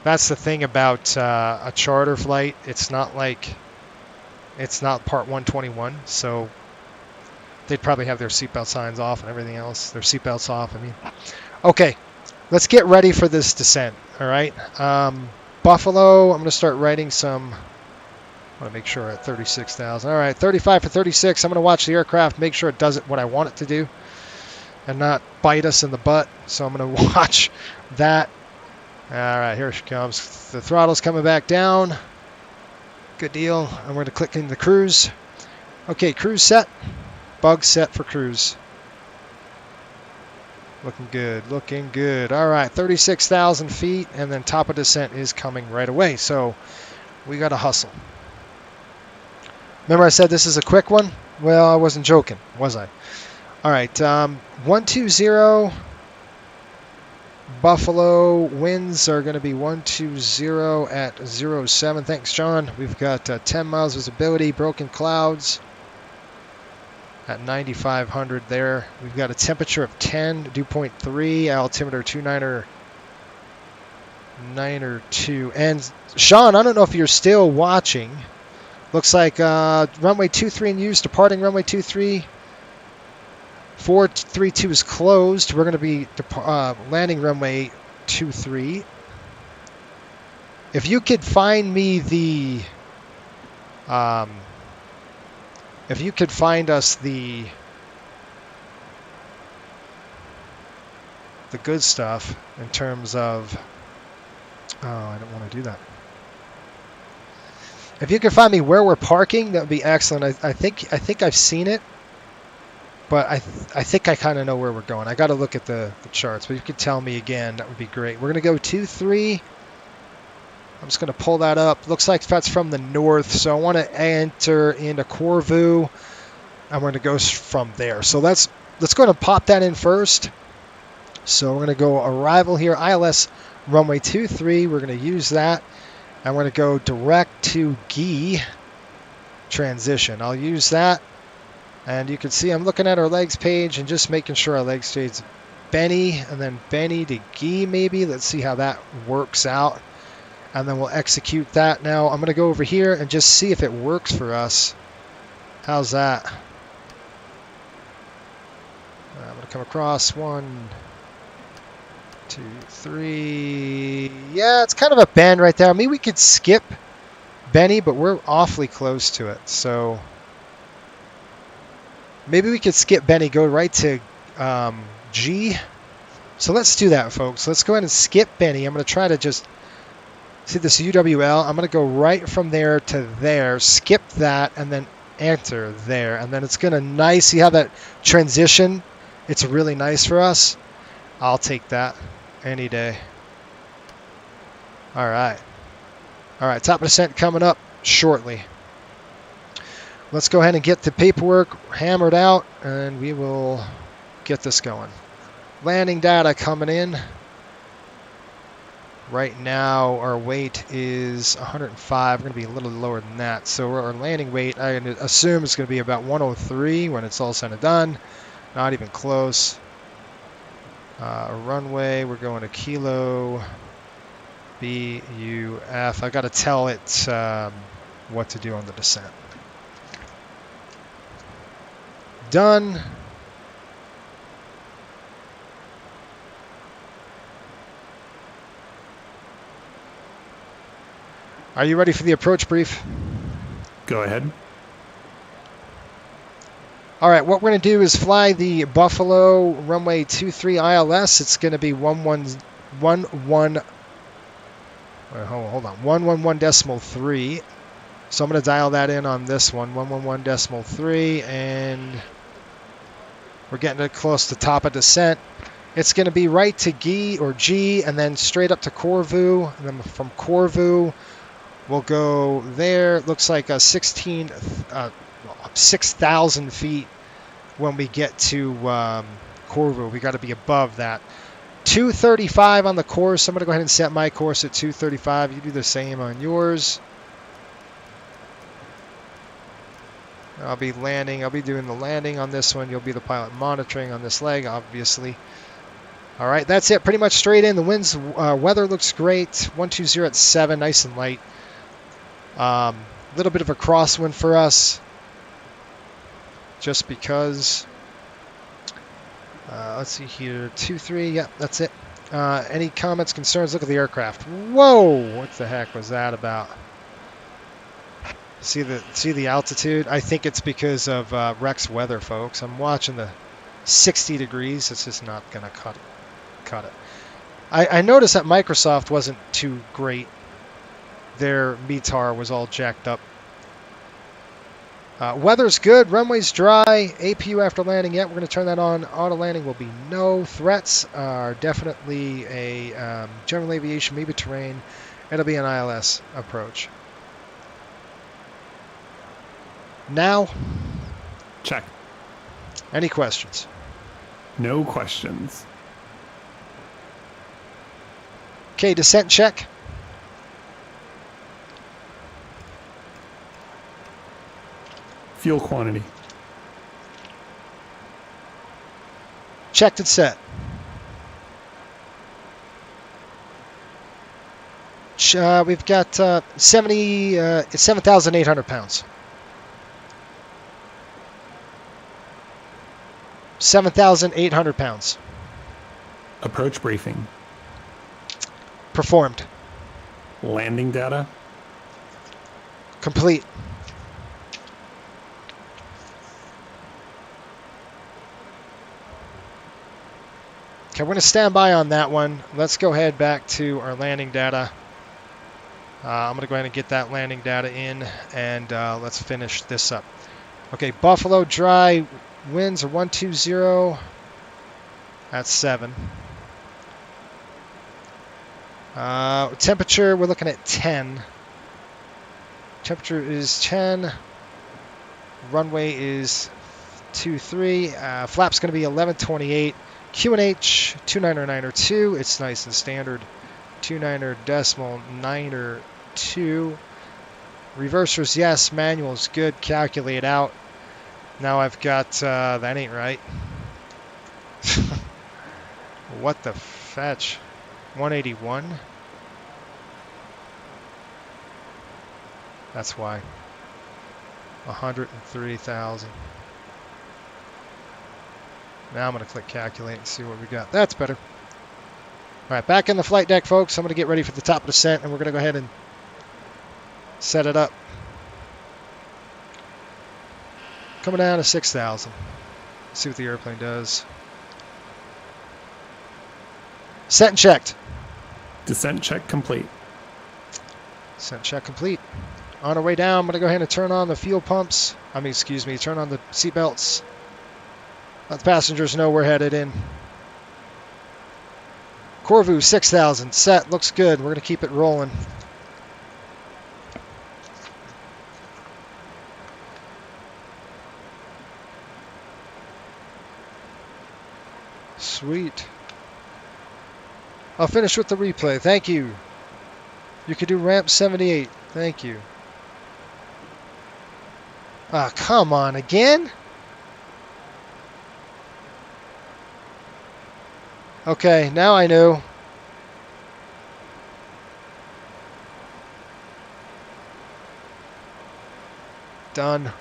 that's the thing about a charter flight. It's not like... It's not Part 121, so they'd probably have their seatbelt signs off and everything else. Their seatbelts off, Okay, let's get ready for this descent, all right? Buffalo, I'm going to start writing some... I want to make sure we're at 36,000. All right, 35 for 36. I'm going to watch the aircraft, make sure it does what I want it to do and not bite us in the butt. So I'm going to watch that. All right, here she comes. The throttle's coming back down. Good deal. I'm going to click in the cruise. Okay, cruise set. Bug set for cruise. Looking good, looking good. All right, 36,000 feet, and then top of descent is coming right away. So we got to hustle. Remember I said this is a quick one? Well, I wasn't joking, was I? All right, 120 Buffalo. Winds are going to be 120 at 07. Thanks, John. We've got 10 miles visibility, broken clouds at 9,500 there. We've got a temperature of 10, dew point 3, altimeter 292. And Sean, I don't know if you're still watching. Looks like runway 23 in use, departing runway 23. 432 is closed. We're going to be landing runway 23. If you could find me the, if you could find us the good stuff in terms of, oh, I don't want to do that. If you could find me where we're parking, that would be excellent. I think I've seen it. But I think I kind of know where we're going. I got to look at the charts. But if you could tell me again, that would be great. We're going to go 2-3. I'm just going to pull that up. Looks like that's from the north. So I want to enter into Corvu. I'm going to go from there. So let's go ahead and pop that in first. So we're going to go arrival here. ILS runway 23. We're going to use that. I'm going to go direct to GE transition. I'll use that. And you can see I'm looking at our legs page and just making sure our legs stays Benny and then Benny to Gee maybe. Let's see how that works out. And then we'll execute that. Now I'm going to go over here and just see if it works for us. How's that? I'm going to come across 1, 2, 3. Yeah, it's kind of a bend right there. I mean, we could skip Benny, but we're awfully close to it. So maybe we could skip Benny, go right to G. So let's do that, folks. Let's go ahead and skip Benny. I'm going to try to just see this UWL. I'm going to go right from there to there, skip that, and then enter there. And then it's going to see how that transition, it's really nice for us. I'll take that any day. All right. All right, top of descent coming up shortly. Let's go ahead and get the paperwork hammered out, and we will get this going. Landing data coming in. Right now, our weight is 105. We're going to be a little lower than that. So our landing weight, I assume, is going to be about 103 when it's all said and done. Not even close. Runway, we're going to Kilo BUF. I got to tell it what to do on the descent. Done. Are you ready for the approach brief? Go ahead. All right, what we're going to do is fly the Buffalo runway 23 ILS. It's going to be 111.3. So I'm going to dial that in on this one, 111.3, and we're getting it close to top of descent. It's going to be right to G or G, and then straight up to Corvu, and then from Corvu, we'll go there. It looks like 6,000 feet when we get to Corvu. We got to be above that. 235 on the course. I'm going to go ahead and set my course at 235. You do the same on yours. I'll be landing. I'll be doing the landing on this one. You'll be the pilot monitoring on this leg, obviously. All right, that's it. Pretty much straight in. The winds, weather looks great. 120 at 7, nice and light. Little bit of a crosswind for us, just because. Let's see here, 2-3. Yeah, that's it. Any comments, concerns? Look at the aircraft. Whoa! What the heck was that about? See the altitude? I think it's because of Rex weather, folks. I'm watching the 60 degrees. It's just not gonna cut it. I noticed that Microsoft wasn't too great. Their METAR was all jacked up. Weather's good. Runway's dry. APU after landing yet. We're going to turn that on. Auto landing will be no. Threats are definitely a general aviation, maybe terrain. It'll be an ILS approach. Now. Check. Any questions? No questions. Okay, descent check. Fuel quantity. Checked and set. We've got 7,800 pounds. 7,800 pounds. Approach briefing. Performed. Landing data. Complete. Okay, we're going to stand by on that one. Let's go ahead back to our landing data. I'm going to go ahead and get that landing data in, and let's finish this up. Okay, Buffalo dry winds are 120. That's 7. Temperature, we're looking at 10. Temperature is 10. Runway is 23. Flap's going to be 1128. QNH 29902. It's nice and standard. 29.902. Reversers, yes. Manual's good. Calculate out. Now I've got, that ain't right. What the fetch? 181? That's why. 103,000. Now I'm going to click calculate and see what we got. That's better. All right, back in the flight deck, folks. I'm going to get ready for the top of descent, and we're going to go ahead and set it up. Coming down to 6,000. See what the airplane does. Set and checked. Descent check complete. Descent check complete. On our way down, I'm going to go ahead and turn on the fuel pumps. Turn on the seat belts. Let the passengers know we're headed in. Corvu 6,000 set. Looks good. We're going to keep it rolling. Sweet. I'll finish with the replay. Thank you. You could do ramp 78. Thank you. Ah, come on again? Okay, now I know. Done.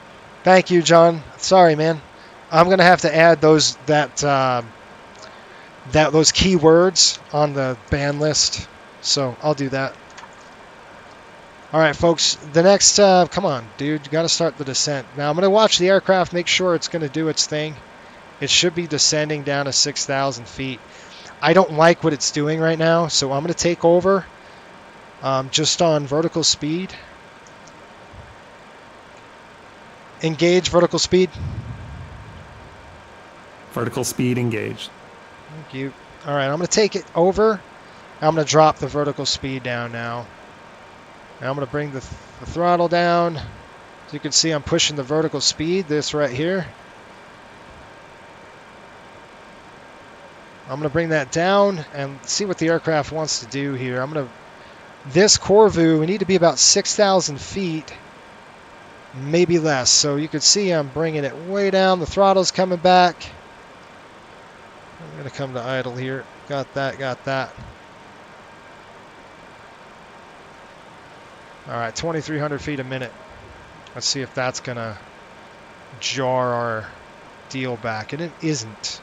Thank you, John. Sorry, man. I'm gonna have to add those those keywords on the ban list, so I'll do that. All right, folks. The next, come on, dude. You got to start the descent. Now I'm gonna watch the aircraft, make sure it's gonna do its thing. It should be descending down to 6,000 feet. I don't like what it's doing right now, so I'm going to take over just on vertical speed. Engage vertical speed. Vertical speed engaged. Thank you. All right, I'm going to take it over. I'm going to drop the vertical speed down now. Now I'm going to bring the throttle down. As you can see, I'm pushing the vertical speed, this right here. I'm going to bring that down and see what the aircraft wants to do here. This Corvu, we need to be about 6,000 feet, maybe less. So you can see I'm bringing it way down. The throttle's coming back. I'm going to come to idle here. Got that, got that. All right, 2,300 feet a minute. Let's see if that's going to jar our deal back. And it isn't.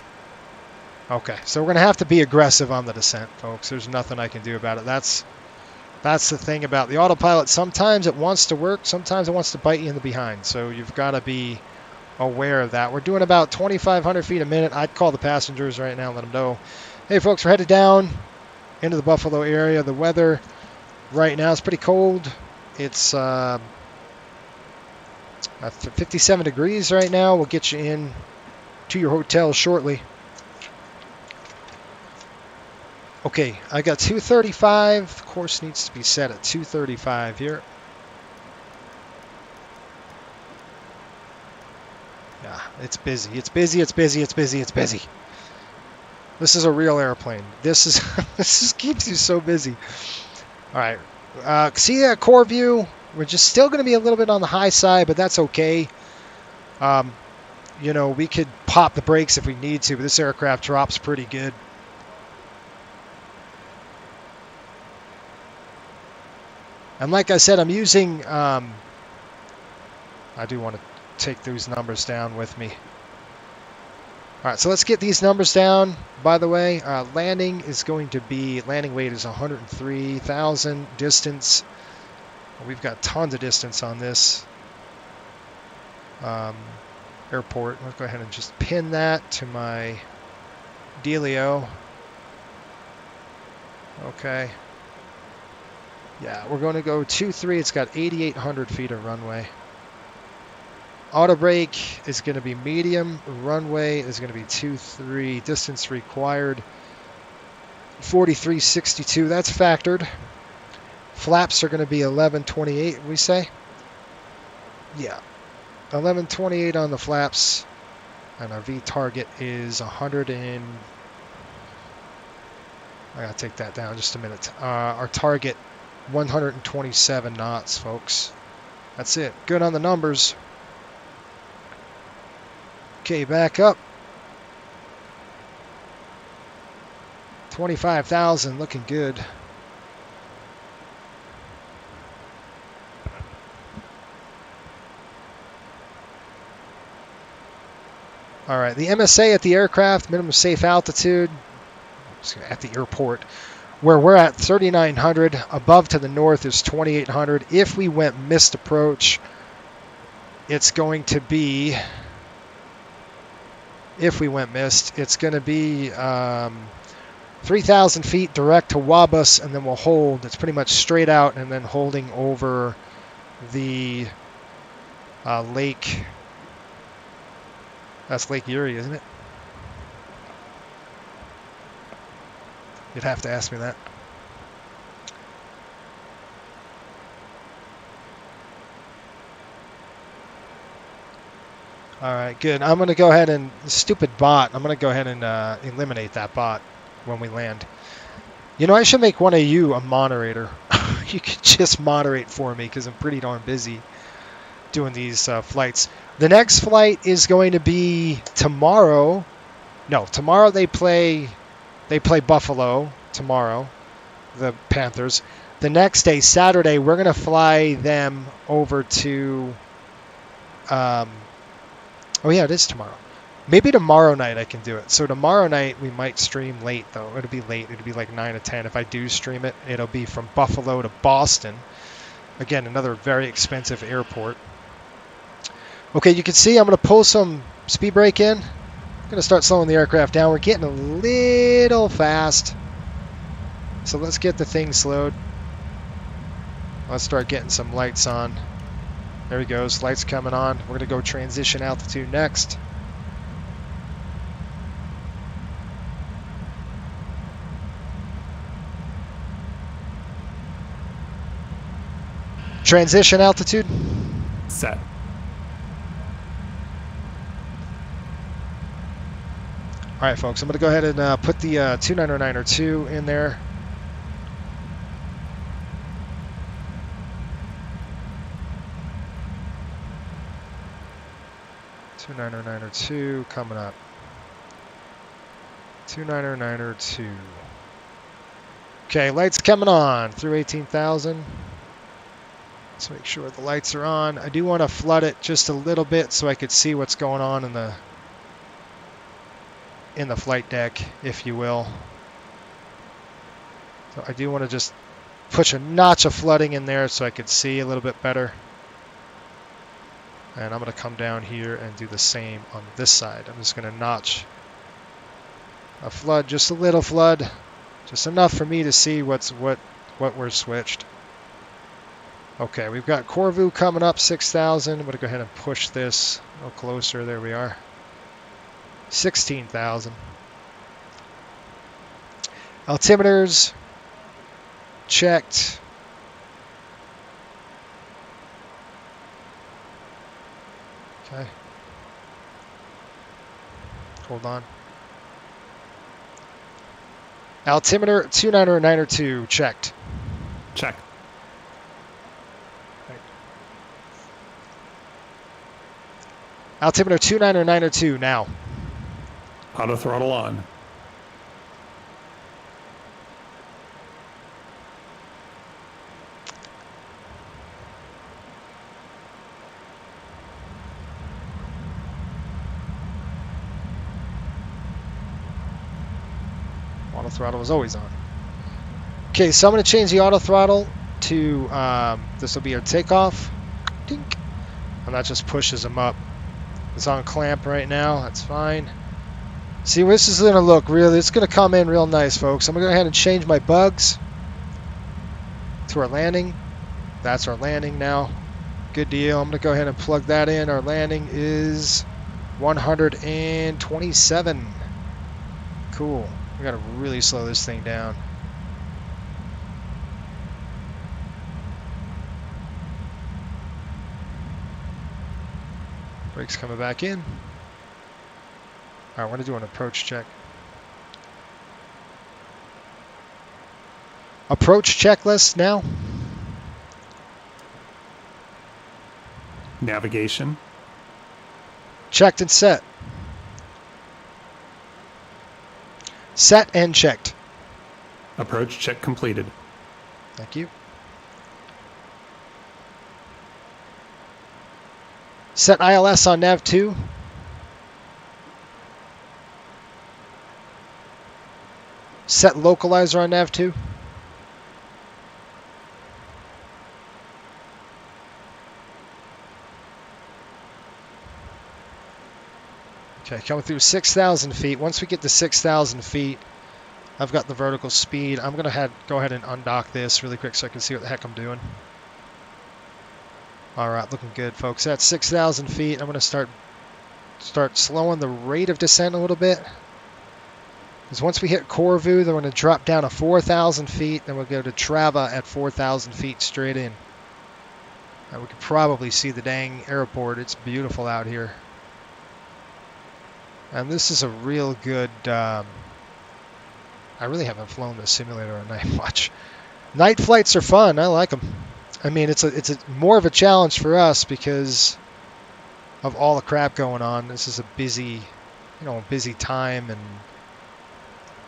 Okay, so we're going to have to be aggressive on the descent, folks. There's nothing I can do about it. That's the thing about the autopilot. Sometimes it wants to work. Sometimes it wants to bite you in the behind. So you've got to be aware of that. We're doing about 2,500 feet a minute. I'd call the passengers right now and let them know. Hey, folks, we're headed down into the Buffalo area. The weather right now is pretty cold. It's That's 57 degrees right now. We'll get you in to your hotel shortly. Okay, I got 235. The course needs to be set at 235 here. Yeah, it's busy. It's busy. It's busy. It's busy. It's busy. This is a real airplane. This keeps you so busy. All right. See that core view? We're just still going to be a little bit on the high side, but that's okay. You know, we could pop the brakes if we need to, but this aircraft drops pretty good. And like I said, I'm using... I do want to take those numbers down with me. All right, so let's get these numbers down. By the way, landing is going to be... Landing weight is 103,000. Distance... We've got tons of distance on this airport. Let's go ahead and just pin that to my dealio. Okay. Yeah, we're going to go 2-3. It's got 8,800 feet of runway. Auto brake is going to be medium. Runway is going to be 2-3. Distance required 43.62. That's factored. Flaps are going to be 11.28, we say? Yeah. 11.28 on the flaps. And our V target is 100 and... I got to take that down just a minute. Our target, 127 knots, folks. That's it. Good on the numbers. Okay, back up. 25,000, looking good. All right, the MSA at the aircraft, minimum safe altitude, at the airport, where we're at 3,900. Above to the north is 2,800. If we went missed approach, it's going to be, if we went missed, it's going to be 3,000 feet direct to Wabus, and then we'll hold. It's pretty much straight out and then holding over the lake. That's Lake Erie, isn't it? You'd have to ask me that. All right, good. I'm going to go ahead and, stupid bot, I'm going to go ahead and eliminate that bot when we land. You know, I should make one of you a moderator. You could just moderate for me because I'm pretty darn busy doing these flights. The next flight is going to be tomorrow. No, tomorrow they play Buffalo tomorrow, the Panthers. The next day, Saturday, we're going to fly them over to oh yeah, it is tomorrow. Maybe tomorrow night I can do it. So tomorrow night we might stream late though. It'll be late. It'll be like 9 or 10. If I do stream it, it'll be from Buffalo to Boston. Again, another very expensive airport. Okay, you can see I'm going to pull some speed brake in. I'm going to start slowing the aircraft down. We're getting a little fast. So let's get the thing slowed. Let's start getting some lights on. There he goes, lights coming on. We're going to go transition altitude next. Transition altitude. Set. All right, folks, I'm going to go ahead and put the 299er2 in there. $299er2 coming up. $299er2. Okay, lights coming on through 18,000. Let's make sure the lights are on. I do want to flood it just a little bit so I could see what's going on in the flight deck, if you will. So I do want to just push a notch of flooding in there so I could see a little bit better. And I'm going to come down here and do the same on this side. I'm just going to notch a flood, just a little flood, just enough for me to see what we're switched. Okay, we've got Corvu coming up, 6,000. I'm going to go ahead and push this a little closer. There we are. 16,000. Altimeters checked. Okay. Hold on. Altimeter 29902 checked. Check. Altimeter 29902 now. Auto throttle on. Auto throttle is always on. Okay, so I'm going to change the auto throttle to, this will be our takeoff. Dink. And that just pushes them up. It's on clamp right now. That's fine. See, this is going to look really, it's going to come in real nice, folks. I'm going to go ahead and change my bugs to our landing. That's our landing now. Good deal. I'm going to go ahead and plug that in. Our landing is 127. Cool. We got to really slow this thing down. Brakes coming back in. All right, we're going to do an approach check. Approach checklist now. Navigation. Checked and set. Set and checked. Approach check completed. Thank you. Set ILS on nav 2. Set localizer on nav 2. Okay, coming through 6,000 feet. Once we get to 6,000 feet, I've got the vertical speed. I'm going to go ahead and undock this really quick so I can see what the heck I'm doing. All right, looking good, folks. At 6,000 feet, I'm going to start slowing the rate of descent a little bit. Because once we hit Corvu, then we're going to drop down to 4,000 feet. Then we'll go to Trava at 4,000 feet straight in. And we can probably see the dang airport. It's beautiful out here. And this is a real good... I really haven't flown this simulator at night much. Night flights are fun. I like them. I mean, it's a more of a challenge for us because of all the crap going on. This is a busy time, and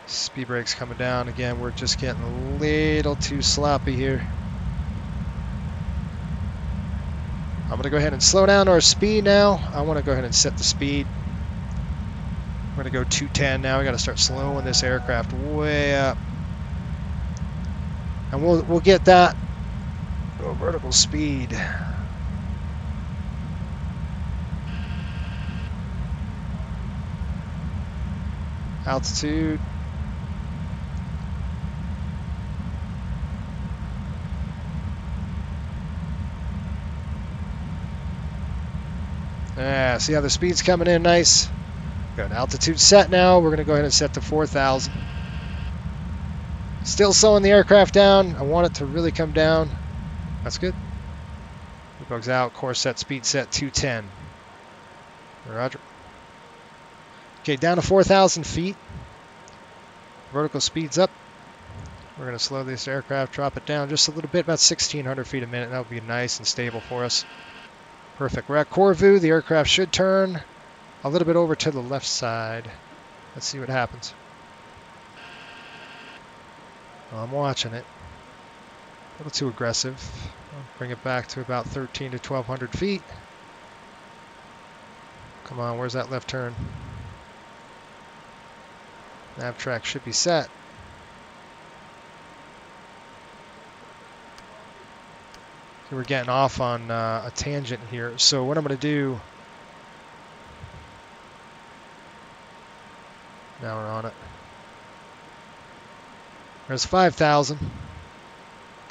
speed brakes coming down again. We're just getting a little too sloppy here. I'm going to go ahead and slow down our speed now. I want to go ahead and set the speed. We're going to go 210 now. We got to start slowing this aircraft way up. And we'll get that vertical speed. Altitude. Yeah, see how the speed's coming in nice? Good. Altitude set now. We're going to go ahead and set to 4,000. Still slowing the aircraft down. I want it to really come down. That's good. Bugs out. Course set. Speed set 210. Roger. Okay, down to 4,000 feet. Vertical speed's up. We're going to slow this aircraft, drop it down just a little bit, about 1,600 feet a minute. That would be nice and stable for us. Perfect. We're at Corvu. The aircraft should turn a little bit over to the left side. Let's see what happens. Well, I'm watching it. A little too aggressive. I'll bring it back to about 13 to 1,200 feet. Come on, where's that left turn? Nav track should be set. So we're getting off on a tangent here. So what I'm going to do... Now we're on it. There's 5,000.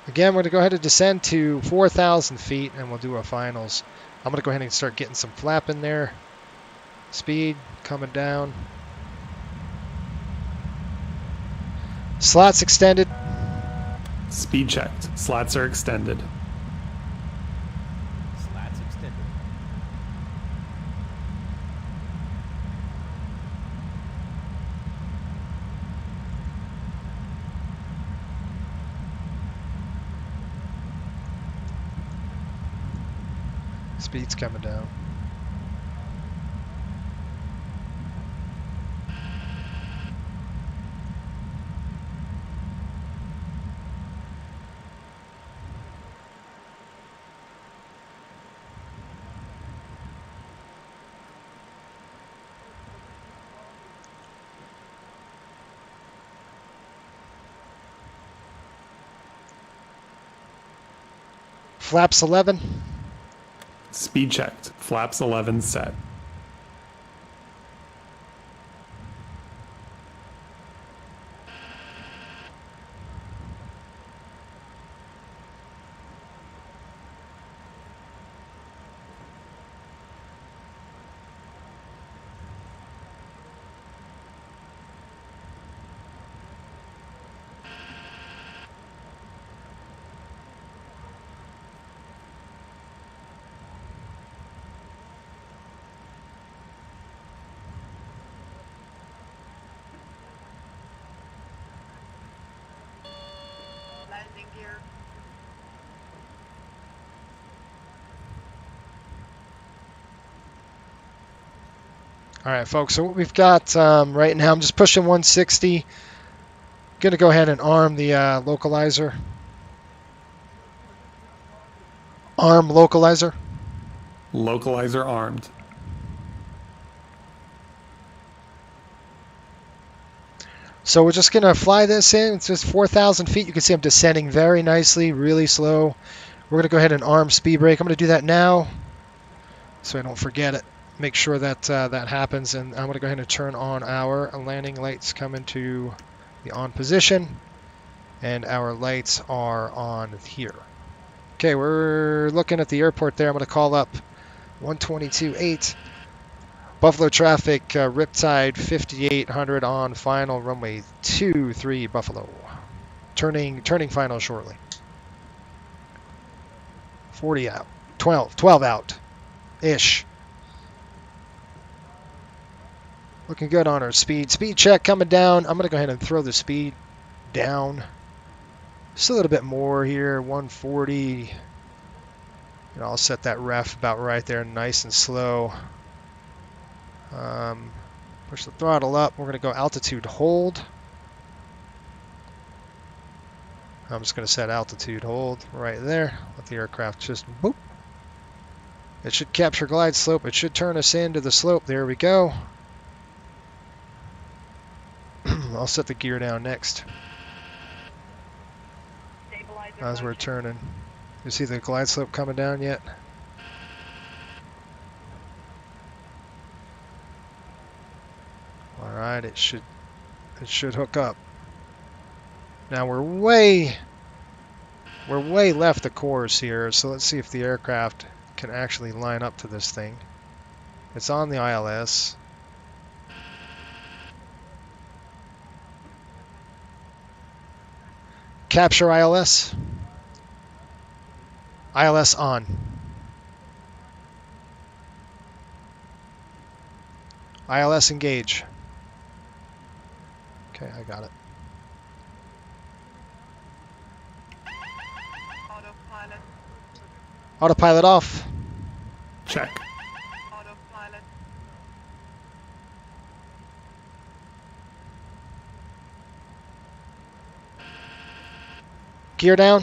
Again, we're going to go ahead and descend to 4,000 feet, and we'll do our finals. I'm going to go ahead and start getting some flap in there. Speed coming down. Slots extended. Speed checked. Slats are extended. Slats extended. Speed's coming down. Flaps 11. Speed checked. Flaps 11 set. Landing gear. All right, folks, so what we've got right now, I'm just pushing 160. Going to go ahead and arm the localizer. Arm localizer. Localizer armed. So we're just going to fly this in. It's just 4,000 feet. You can see I'm descending very nicely, really slow. We're going to go ahead and arm speed brake. I'm going to do that now so I don't forget it. Make sure that that happens. And I'm going to go ahead and turn on our landing lights, come into the on position. And our lights are on here. Okay, we're looking at the airport there. I'm going to call up 122.8. Buffalo traffic, Riptide 5800 on final, runway 23 Buffalo. Turning final shortly. 40 out, 12 out-ish. Looking good on our speed. Speed check coming down. I'm going to go ahead and throw the speed down. Just a little bit more here, 140. And I'll set that ref about right there, nice and slow. Push the throttle up. We're going to go altitude hold. I'm just going to set altitude hold right there. Let the aircraft just boop. It should capture glide slope. It should turn us into the slope. There we go. I'll set the gear down next. As we're turning. You see the glide slope coming down yet? All right, it should hook up. Now we're way left the course here, so let's see if the aircraft can actually line up to this thing. It's on the ILS. Capture ILS. ILS on. ILS engage. Okay, I got it. Autopilot. Autopilot off. Check. Autopilot. Gear down.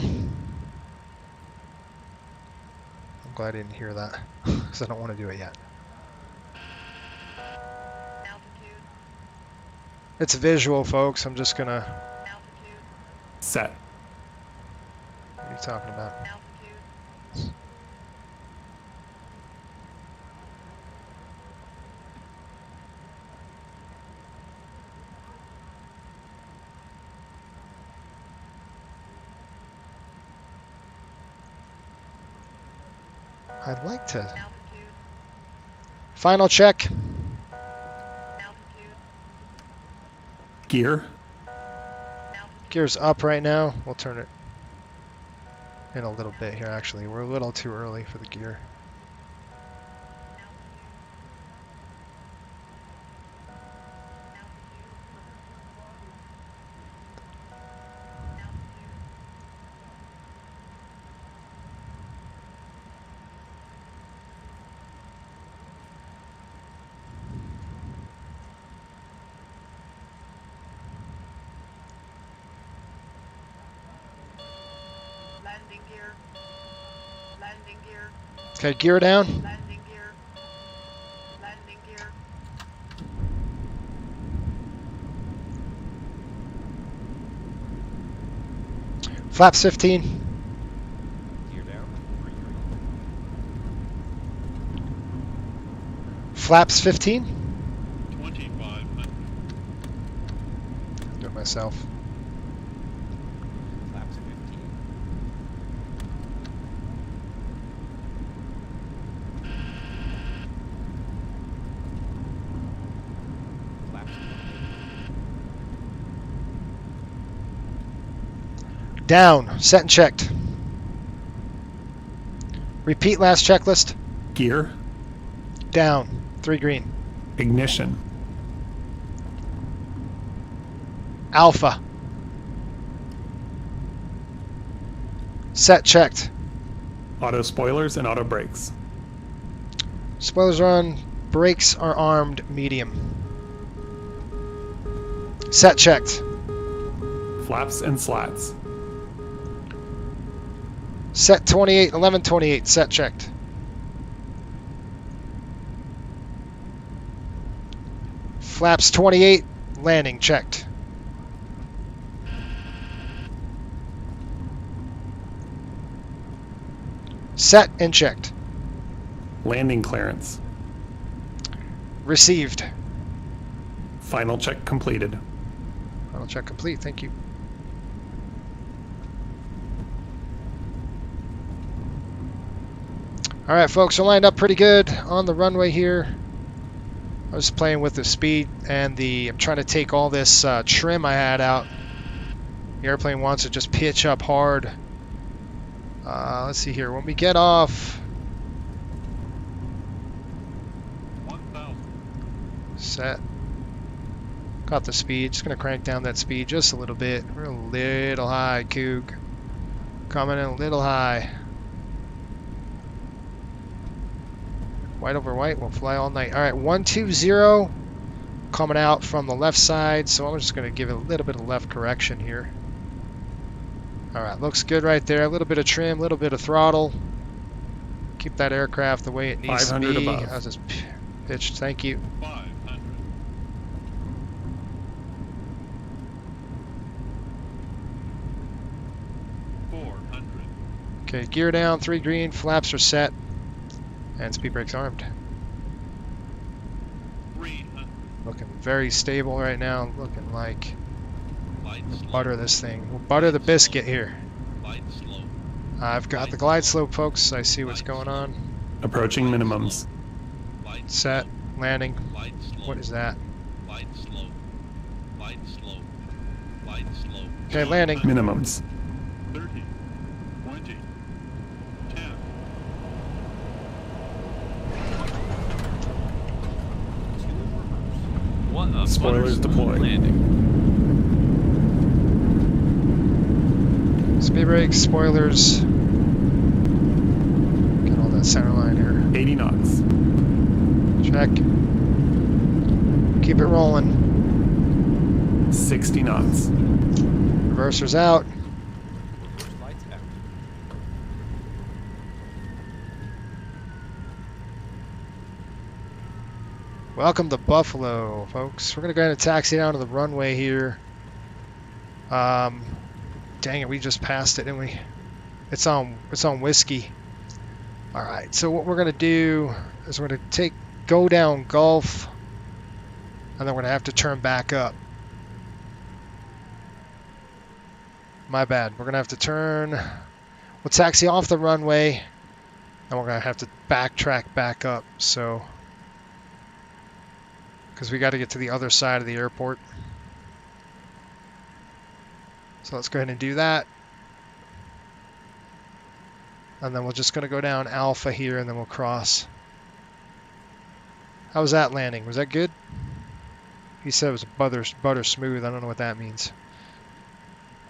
I'm glad I didn't hear that because I don't want to do it yet. Altitude. It's visual, folks. I'm just gonna. Altitude. Set. What are you talking about? Altitude. I'd like to. Final check. Gear. Gear's up right now. We'll turn it in a little bit here, actually. We're a little too early for the gear. Okay, gear down. Flaps 15. Gear down. Flaps 15. 2500. Do it myself. Flaps 15. Flaps 28. Down. Set and checked. Repeat last checklist. Gear. Down. 3 green. Ignition. Alpha. Set checked. Auto spoilers and auto brakes. Spoilers are on. Brakes are armed. Medium. Set checked. Flaps and slats. Set 28. 1128. Set checked. Flaps 28. Landing checked. Set and checked. Landing clearance. Received. Final check completed. Final check complete. Thank you. All right, folks, we're lined up pretty good on the runway here. I was playing with the speed and I'm trying to take all this trim I had out. The airplane wants to just pitch up hard. Let's see here. When we get off, 1000. set. Got the speed. Just gonna crank down that speed just a little bit. We're a little high, Coog. Coming in a little high. White over white, we'll fly all night. All right, 120 coming out from the left side, so I'm just going to give it a little bit of left correction here. All right, looks good right there. A little bit of trim, a little bit of throttle. Keep that aircraft the way it needs to be. 500 above. How's this pitched? Thank you. 500. 400. Okay, gear down, 3 green, flaps are set, and speed brakes armed. 300. Looking very stable right now. Looking like Light slope. butter this thing. We'll butter the biscuit here. Light slope. I've got the glide slope, folks. I see what's going on. Approaching minimums. Light Set, slope. landing. Light slope. What is that? Light slope. Light slope. Light slope. Okay, landing. Minimums. 30. 20. 10. Spoilers deployed. Landing. Speed brakes, spoilers. Get all that center line here. 80 knots. Check. Keep it rolling. 60 knots. Reversers out. Lights out. Welcome to Buffalo, folks. We're gonna go ahead and taxi down to the runway here. Dang it, we just passed it, didn't we? It's on whiskey. All right, so what we're gonna do is we're gonna go down Gulf, and then we're gonna have to turn back up. My bad. We're gonna have to turn. We'll taxi off the runway, And we're going to have to backtrack back up, so... because we got to get to the other side of the airport. So let's go ahead and do that. And then we're just going to go down Alpha here, and then we'll cross. How was that landing? Was that good? He said it was butter smooth. I don't know what that means.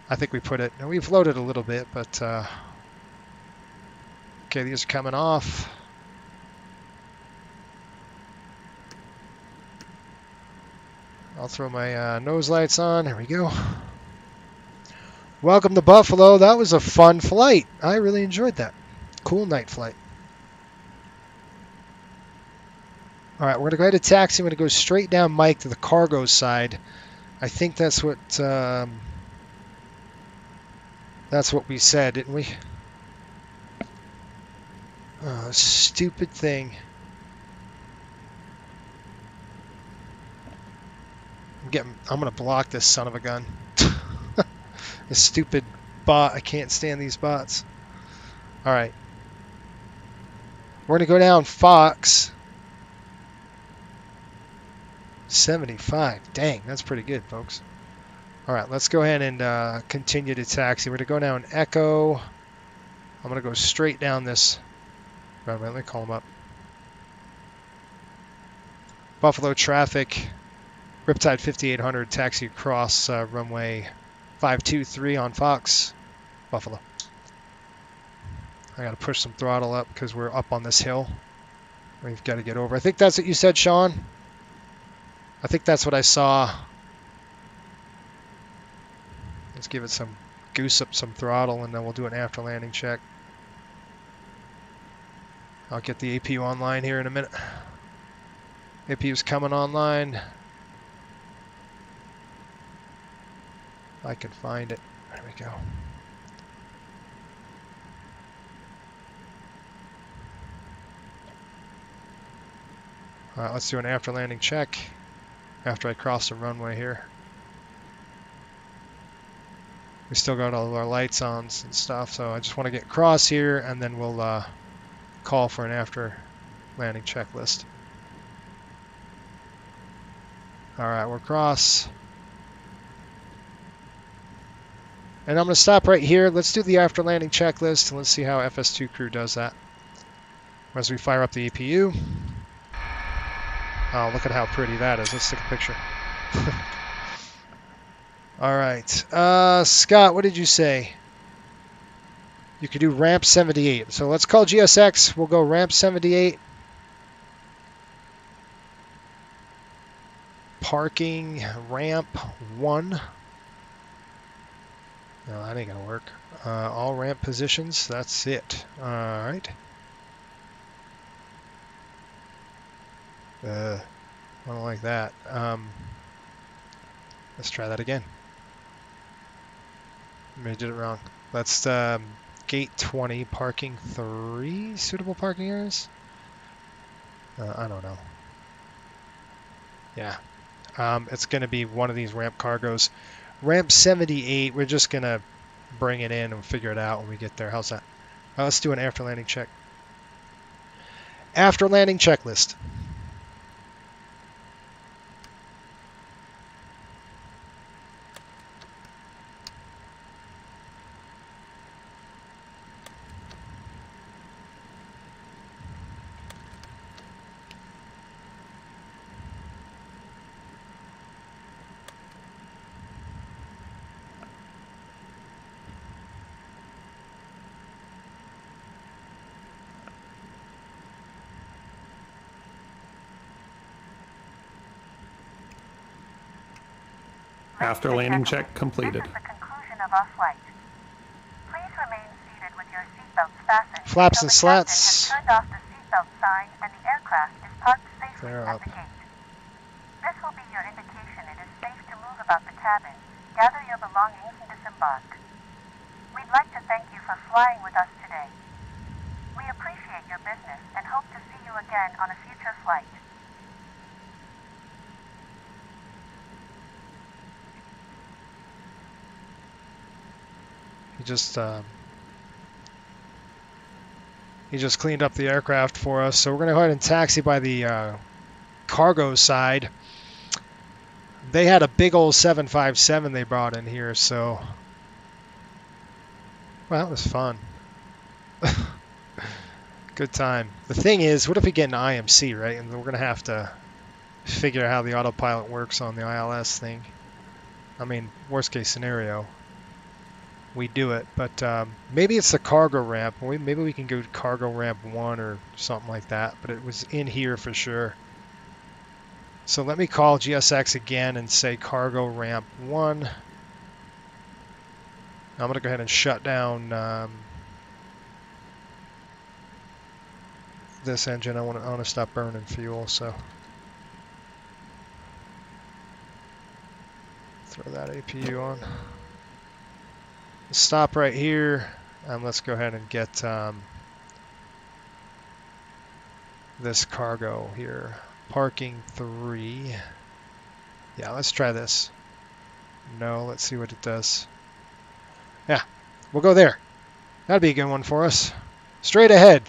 I think we put it... and we floated a little bit, but... okay, these are coming off. I'll throw my nose lights on. There we go. Welcome to Buffalo. That was a fun flight. I really enjoyed that. Cool night flight. All right, we're going to go ahead and taxi. I'm going to go straight down Mike to the cargo side. I think that's what we said, didn't we? Oh, stupid thing. I'm going to block this son of a gun. This stupid bot. I can't stand these bots. All right. We're going to go down Fox. 75. Dang, that's pretty good, folks. All right, let's go ahead and continue to taxi. We're going to go down Echo. I'm going to go straight down this. Wait, let me call him up. Buffalo traffic. Riptide 5800, taxi across runway 523 on Fox, Buffalo. I got to push some throttle up because we're up on this hill. We've got to get over. I think that's what you said, Sean. I think that's what I saw. Let's give it some goose up some throttle, and then we'll do an after landing check. I'll get the APU online here in a minute. APU's coming online. I can find it. There we go. All right, let's do an after landing check after I cross the runway here. We still got all of our lights on and stuff, so I just want to get across here, and then we'll call for an after landing checklist. All right, we're across. And I'm going to stop right here. Let's do the after landing checklist, and let's see how FS2 crew does that. As we fire up the EPU. Oh, look at how pretty that is. Let's take a picture. All right. Scott, what did you say? You could do ramp 78. So let's call GSX. We'll go ramp 78. Parking ramp 1. No, that ain't gonna work. All ramp positions, that's it. Alright. I don't like that. Let's try that again. Maybe I did it wrong. Let's gate 20, parking 3, suitable parking areas? I don't know. Yeah. It's gonna be one of these ramp cargos. Ramp 78, we're just going to bring it in and figure it out when we get there. How's that? Let's do an after landing check. After landing checklist. After landing check completed. This is the conclusion of our flight. Please remain seated with your seatbelts fastened. Flaps and slats. Has turned off the seatbelt sign and the aircraft is parked safely at the gate. This will be your indication it is safe to move about the cabin, gather your belongings, and disembark. We'd like to thank you for flying with us today. We appreciate your business and hope to see you again on a future flight. He just He just cleaned up the aircraft for us. So we're going to go ahead and taxi by the cargo side. They had a big old 757 they brought in here, so... Well, that was fun. Good time. The thing is, what if we get an IMC, right? And we're going to have to figure out how the autopilot works on the ILS thing. I mean, worst case scenario, we do it. But maybe it's the cargo ramp. Maybe we can go to cargo ramp 1 or something like that. But it was in here for sure. So let me call GSX again and say cargo ramp 1. I'm going to go ahead and shut down this engine. I want to stop burning fuel, so throw that APU on. Stop right here, and let's go ahead and get this cargo here. Parking 3. Yeah, let's try this. No, let's see what it does. Yeah, we'll go there. That'd be a good one for us. Straight ahead.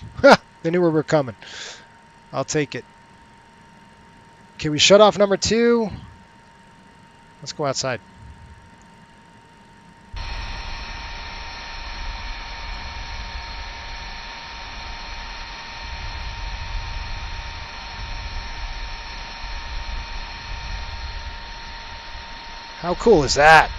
They knew we were coming. I'll take it. Can we shut off number 2? Let's go outside. How cool is that?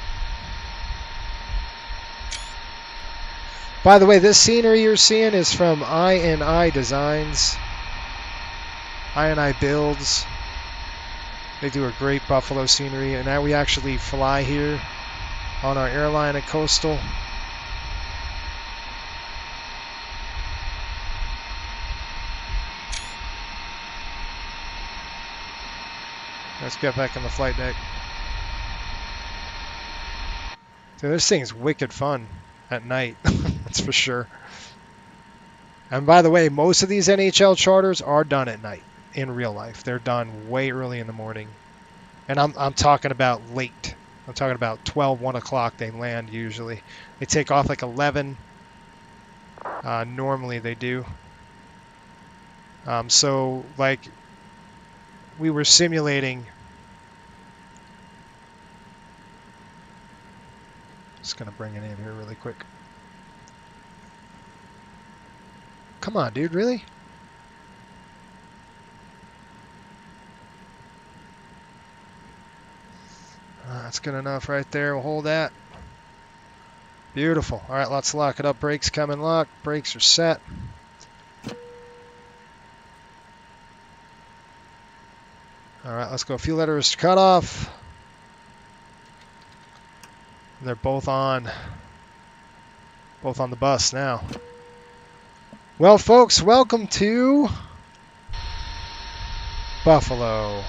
By the way, this scenery you're seeing is from I Designs. I Builds. They do a great Buffalo scenery, and now we actually fly here on our airline at Coastal. Let's get back on the flight deck. So this thing is wicked fun at night, that's for sure. And by the way, most of these NHL charters are done at night in real life. They're done way early in the morning. And I'm talking about late. I'm talking about 12, 1 o'clock they land usually. They take off like 11. Normally they do. So like we were simulating. Just gonna bring it in here really quick. Come on, dude, really? That's good enough right there. We'll hold that. Beautiful. All right, let's lock it up. Brakes coming locked. Brakes are set. All right, let's go. Fuel letters cut off. They're both on the bus now. Well, folks, welcome to Buffalo.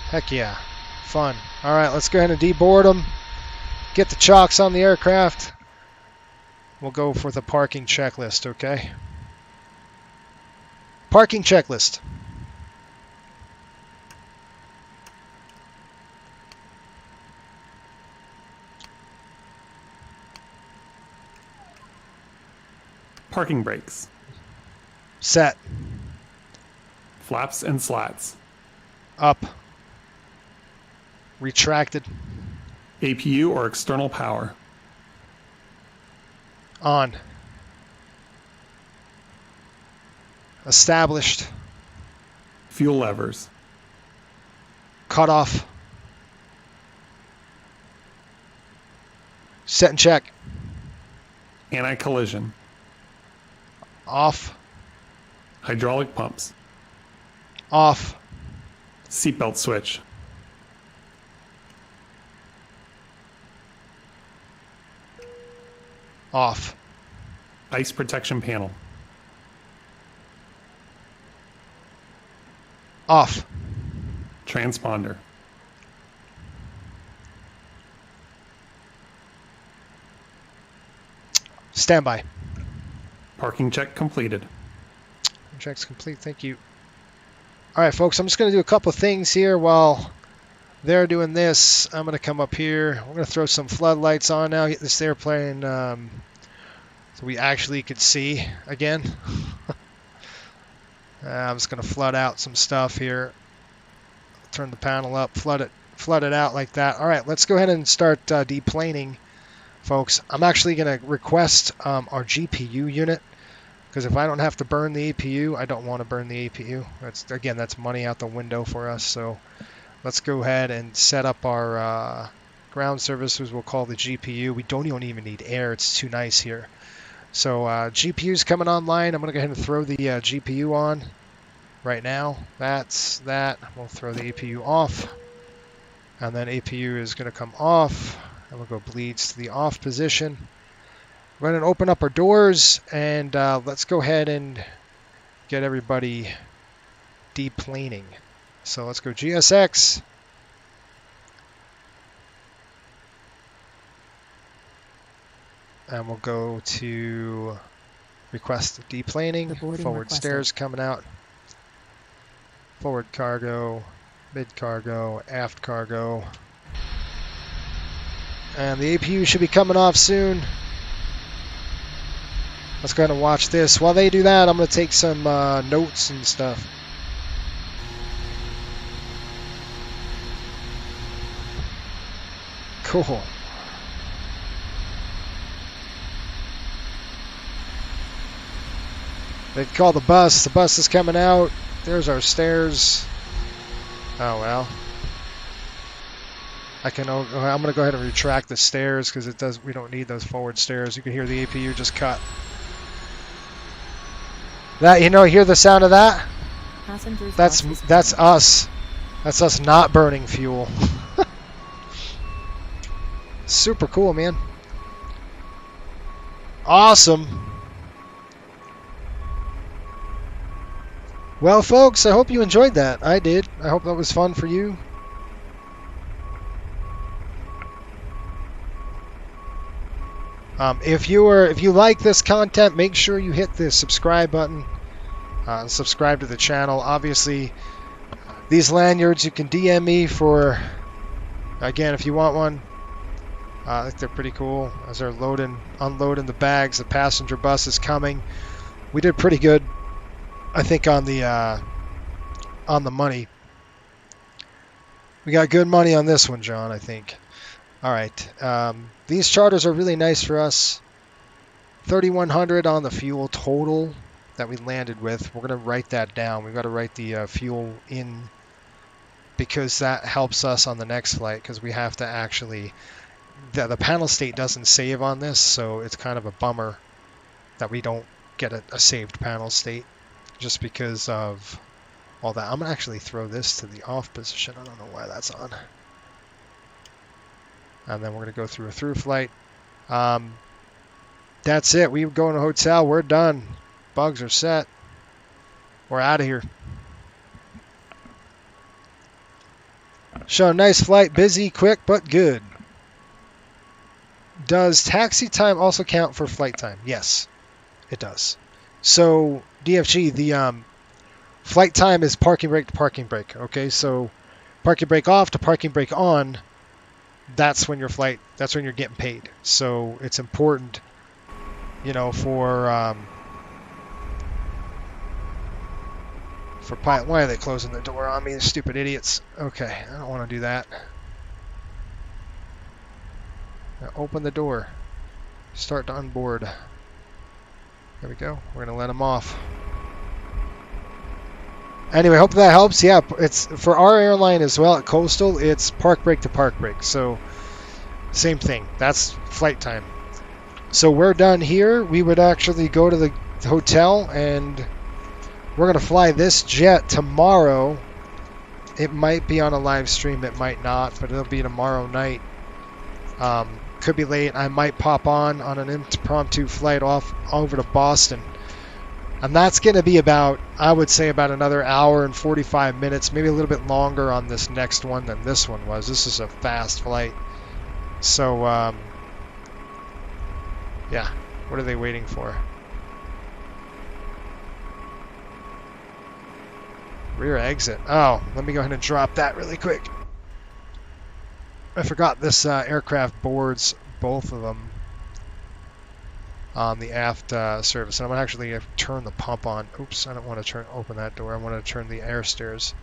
Heck yeah, fun. All right, let's go ahead and deboard them. Get the chocks on the aircraft. We'll go for the parking checklist, okay? Parking checklist. Parking brakes. Set. Flaps and slats. Up. Retracted. APU or external power. On. Established. Fuel levers. Cut off. Set and check. Anti-collision. Off. Hydraulic pumps. Off. Seatbelt switch. Off. Ice protection panel. Off. Transponder. Standby. Parking check completed. Check's complete, thank you. All right, folks, I'm just going to do a couple of things here while they're doing this. I'm going to come up here. We're going to throw some floodlights on now, get this airplane so we actually could see again. I'm just going to flood out some stuff here. Turn the panel up, flood it out like that. All right, let's go ahead and start deplaning, folks. I'm actually going to request our GPU unit, because if I don't have to burn the APU, I don't want to burn the APU. That's money out the window for us. So let's go ahead and set up our ground services. We'll call the GPU. We don't even need air. It's too nice here. So GPU's coming online. I'm going to go ahead and throw the GPU on right now. That's that. We'll throw the APU off. And then APU is going to come off. And we'll go bleeds to the off position. We're going to open up our doors, and let's go ahead and get everybody deplaning. So let's go GSX. And we'll go to request deplaning. Forward requested. stairs coming out. Forward cargo, mid cargo, aft cargo. And the APU should be coming off soon. Let's go ahead and watch this. While they do that, I'm going to take some notes and stuff. Cool. They call the bus. The bus is coming out. There's our stairs. Oh well. I'm going to go ahead and retract the stairs because we don't need those forward stairs. You can hear the APU just cut. That, hear the sound of that? That's us. That's us not burning fuel. Super cool, man. Awesome. Well, folks, I hope you enjoyed that. I did. I hope that was fun for you. If you like this content, make sure you hit the subscribe button. Subscribe to the channel. Obviously, these lanyards you can DM me for. Again, if you want one, I think they're pretty cool. As they're unloading the bags, the passenger bus is coming. We did pretty good, I think, on the money. We got good money on this one, John, I think. All right. These charters are really nice for us. 3,100 on the fuel total that we landed with. We're going to write that down. We've got to write the fuel in because that helps us on the next flight because we have to actually... The panel state doesn't save on this, so it's kind of a bummer that we don't get a saved panel state just because of all that. I'm going to actually throw this to the off position. I don't know why that's on. And then we're going to go through a through flight. That's it. We go in a hotel. We're done. Bugs are set. We're out of here. So, nice flight. Busy, quick, but good. Does taxi time also count for flight time? Yes, it does. So, DFG, the flight time is parking brake to parking brake. Okay, so parking brake off to parking brake on. That's when you're getting paid. So it's important, for pilot. Why are they closing the door on me, the stupid idiots? Okay, I don't want to do that. Now open the door. Start to unboard. There we go. We're gonna let them off. Anyway, hope that helps. Yeah, it's for our airline as well at Coastal. It's park brake to park brake. So same thing. That's flight time. So we're done here. We would actually go to the hotel and we're gonna fly this jet tomorrow. It might be on a live stream. It might not, but it'll be tomorrow night. Could be late. I might pop on an impromptu flight off over to Boston. And that's going to be about, I would say, about another hour and 45 minutes, maybe a little bit longer on this next one than this one was. This is a fast flight. So, yeah, what are they waiting for? Rear exit. Oh, let me go ahead and drop that really quick. I forgot this aircraft boards both of them. on the aft service. And I'm going to actually turn the pump on. Oops, I don't want to open that door. I want to turn the air stairs.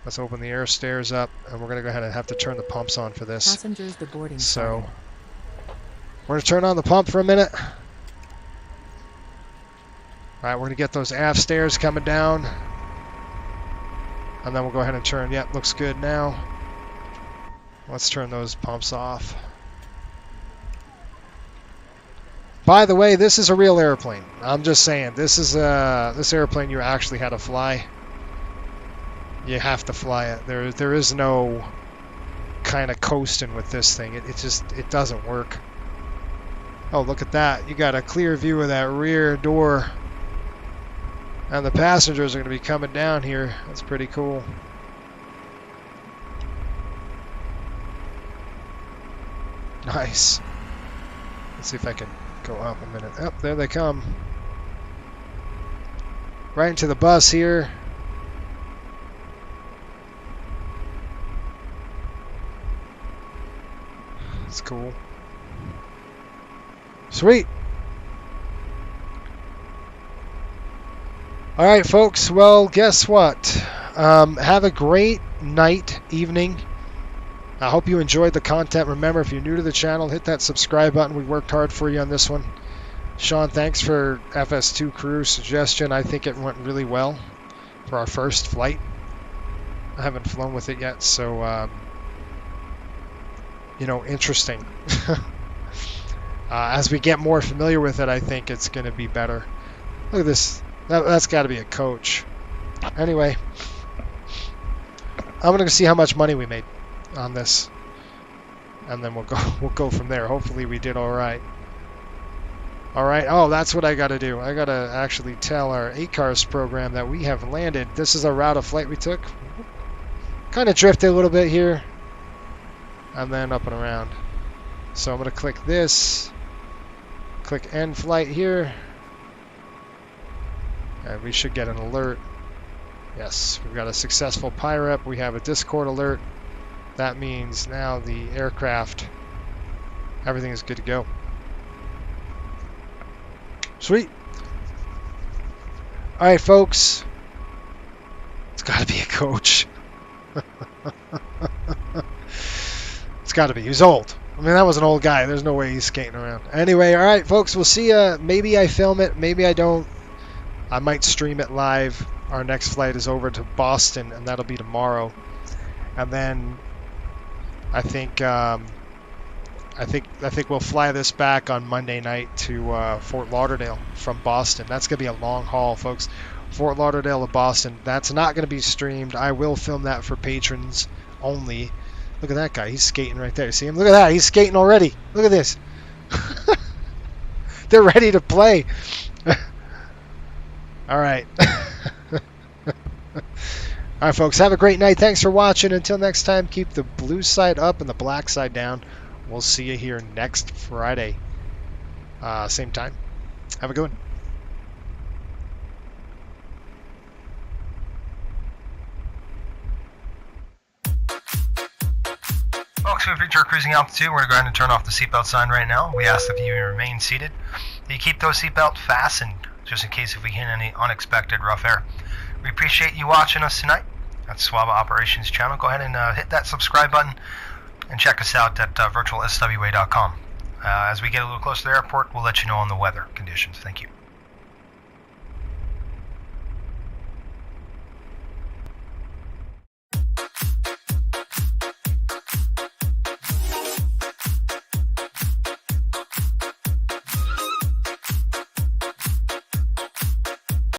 Let's open the air stairs up, and we're going to go ahead and have to turn the pumps on for this. Passengers deboarding. So we're going to turn on the pump for a minute. All right, we're going to get those aft stairs coming down. And then we'll go ahead and turn. Yep, looks good now. Let's turn those pumps off. By the way, this is a real airplane. I'm just saying, this is this airplane you actually had to fly. You have to fly it. There is no kind of coasting with this thing. It doesn't work. Oh, look at that. You got a clear view of that rear door. And the passengers are going to be coming down here. That's pretty cool. Nice. Let's see if I can go up a minute. Oh, there they come. Right into the bus here. That's cool. Sweet. All right, folks. Well, guess what? Have a great night, evening. I hope you enjoyed the content. Remember, if you're new to the channel, hit that subscribe button. We worked hard for you on this one. Sean, thanks for FS2 crew suggestion. I think it went really well for our first flight. I haven't flown with it yet, so you know, interesting. As we get more familiar with it, I think it's going to be better. Look at this. That's got to be a coach. Anyway, I'm going to see how much money we made on this, and then we'll go from there. Hopefully we did all right. All right. Oh, that's what I got to do. I got to actually tell our ACARS program that we have landed. This is a route of flight we took. Kind of drifted a little bit here, and then up and around. So I'm going to click this, click end flight here, and we should get an alert. Yes, we've got a successful PIREP. We have a Discord alert. That means now the aircraft, everything is good to go. Sweet. All right, folks. It's got to be a coach. It's got to be. He's old. I mean, that was an old guy. There's no way he's skating around. Anyway, all right, folks. We'll see ya. Maybe I film it. Maybe I don't. I might stream it live. Our next flight is over to Boston, and that'll be tomorrow. And then I think we'll fly this back on Monday night to Fort Lauderdale from Boston. That's gonna be a long haul, folks. Fort Lauderdale to Boston. That's not gonna be streamed. I will film that for patrons only. Look at that guy. He's skating right there. See him? Look at that. He's skating already. Look at this. They're ready to play. All right. All right, folks. Have a great night. Thanks for watching. Until next time, keep the blue side up and the black side down. We'll see you here next Friday. Same time. Have a good one. Folks, we've reached our cruising altitude. We're going to go ahead and turn off the seatbelt sign right now. We ask that you remain seated. That you keep those seatbelts fastened, just in case if we hit any unexpected rough air. We appreciate you watching us tonight at Swaba Operations channel. Go ahead and hit that subscribe button and check us out at virtualswa.com. As we get a little closer to the airport, we'll let you know on the weather conditions. Thank you.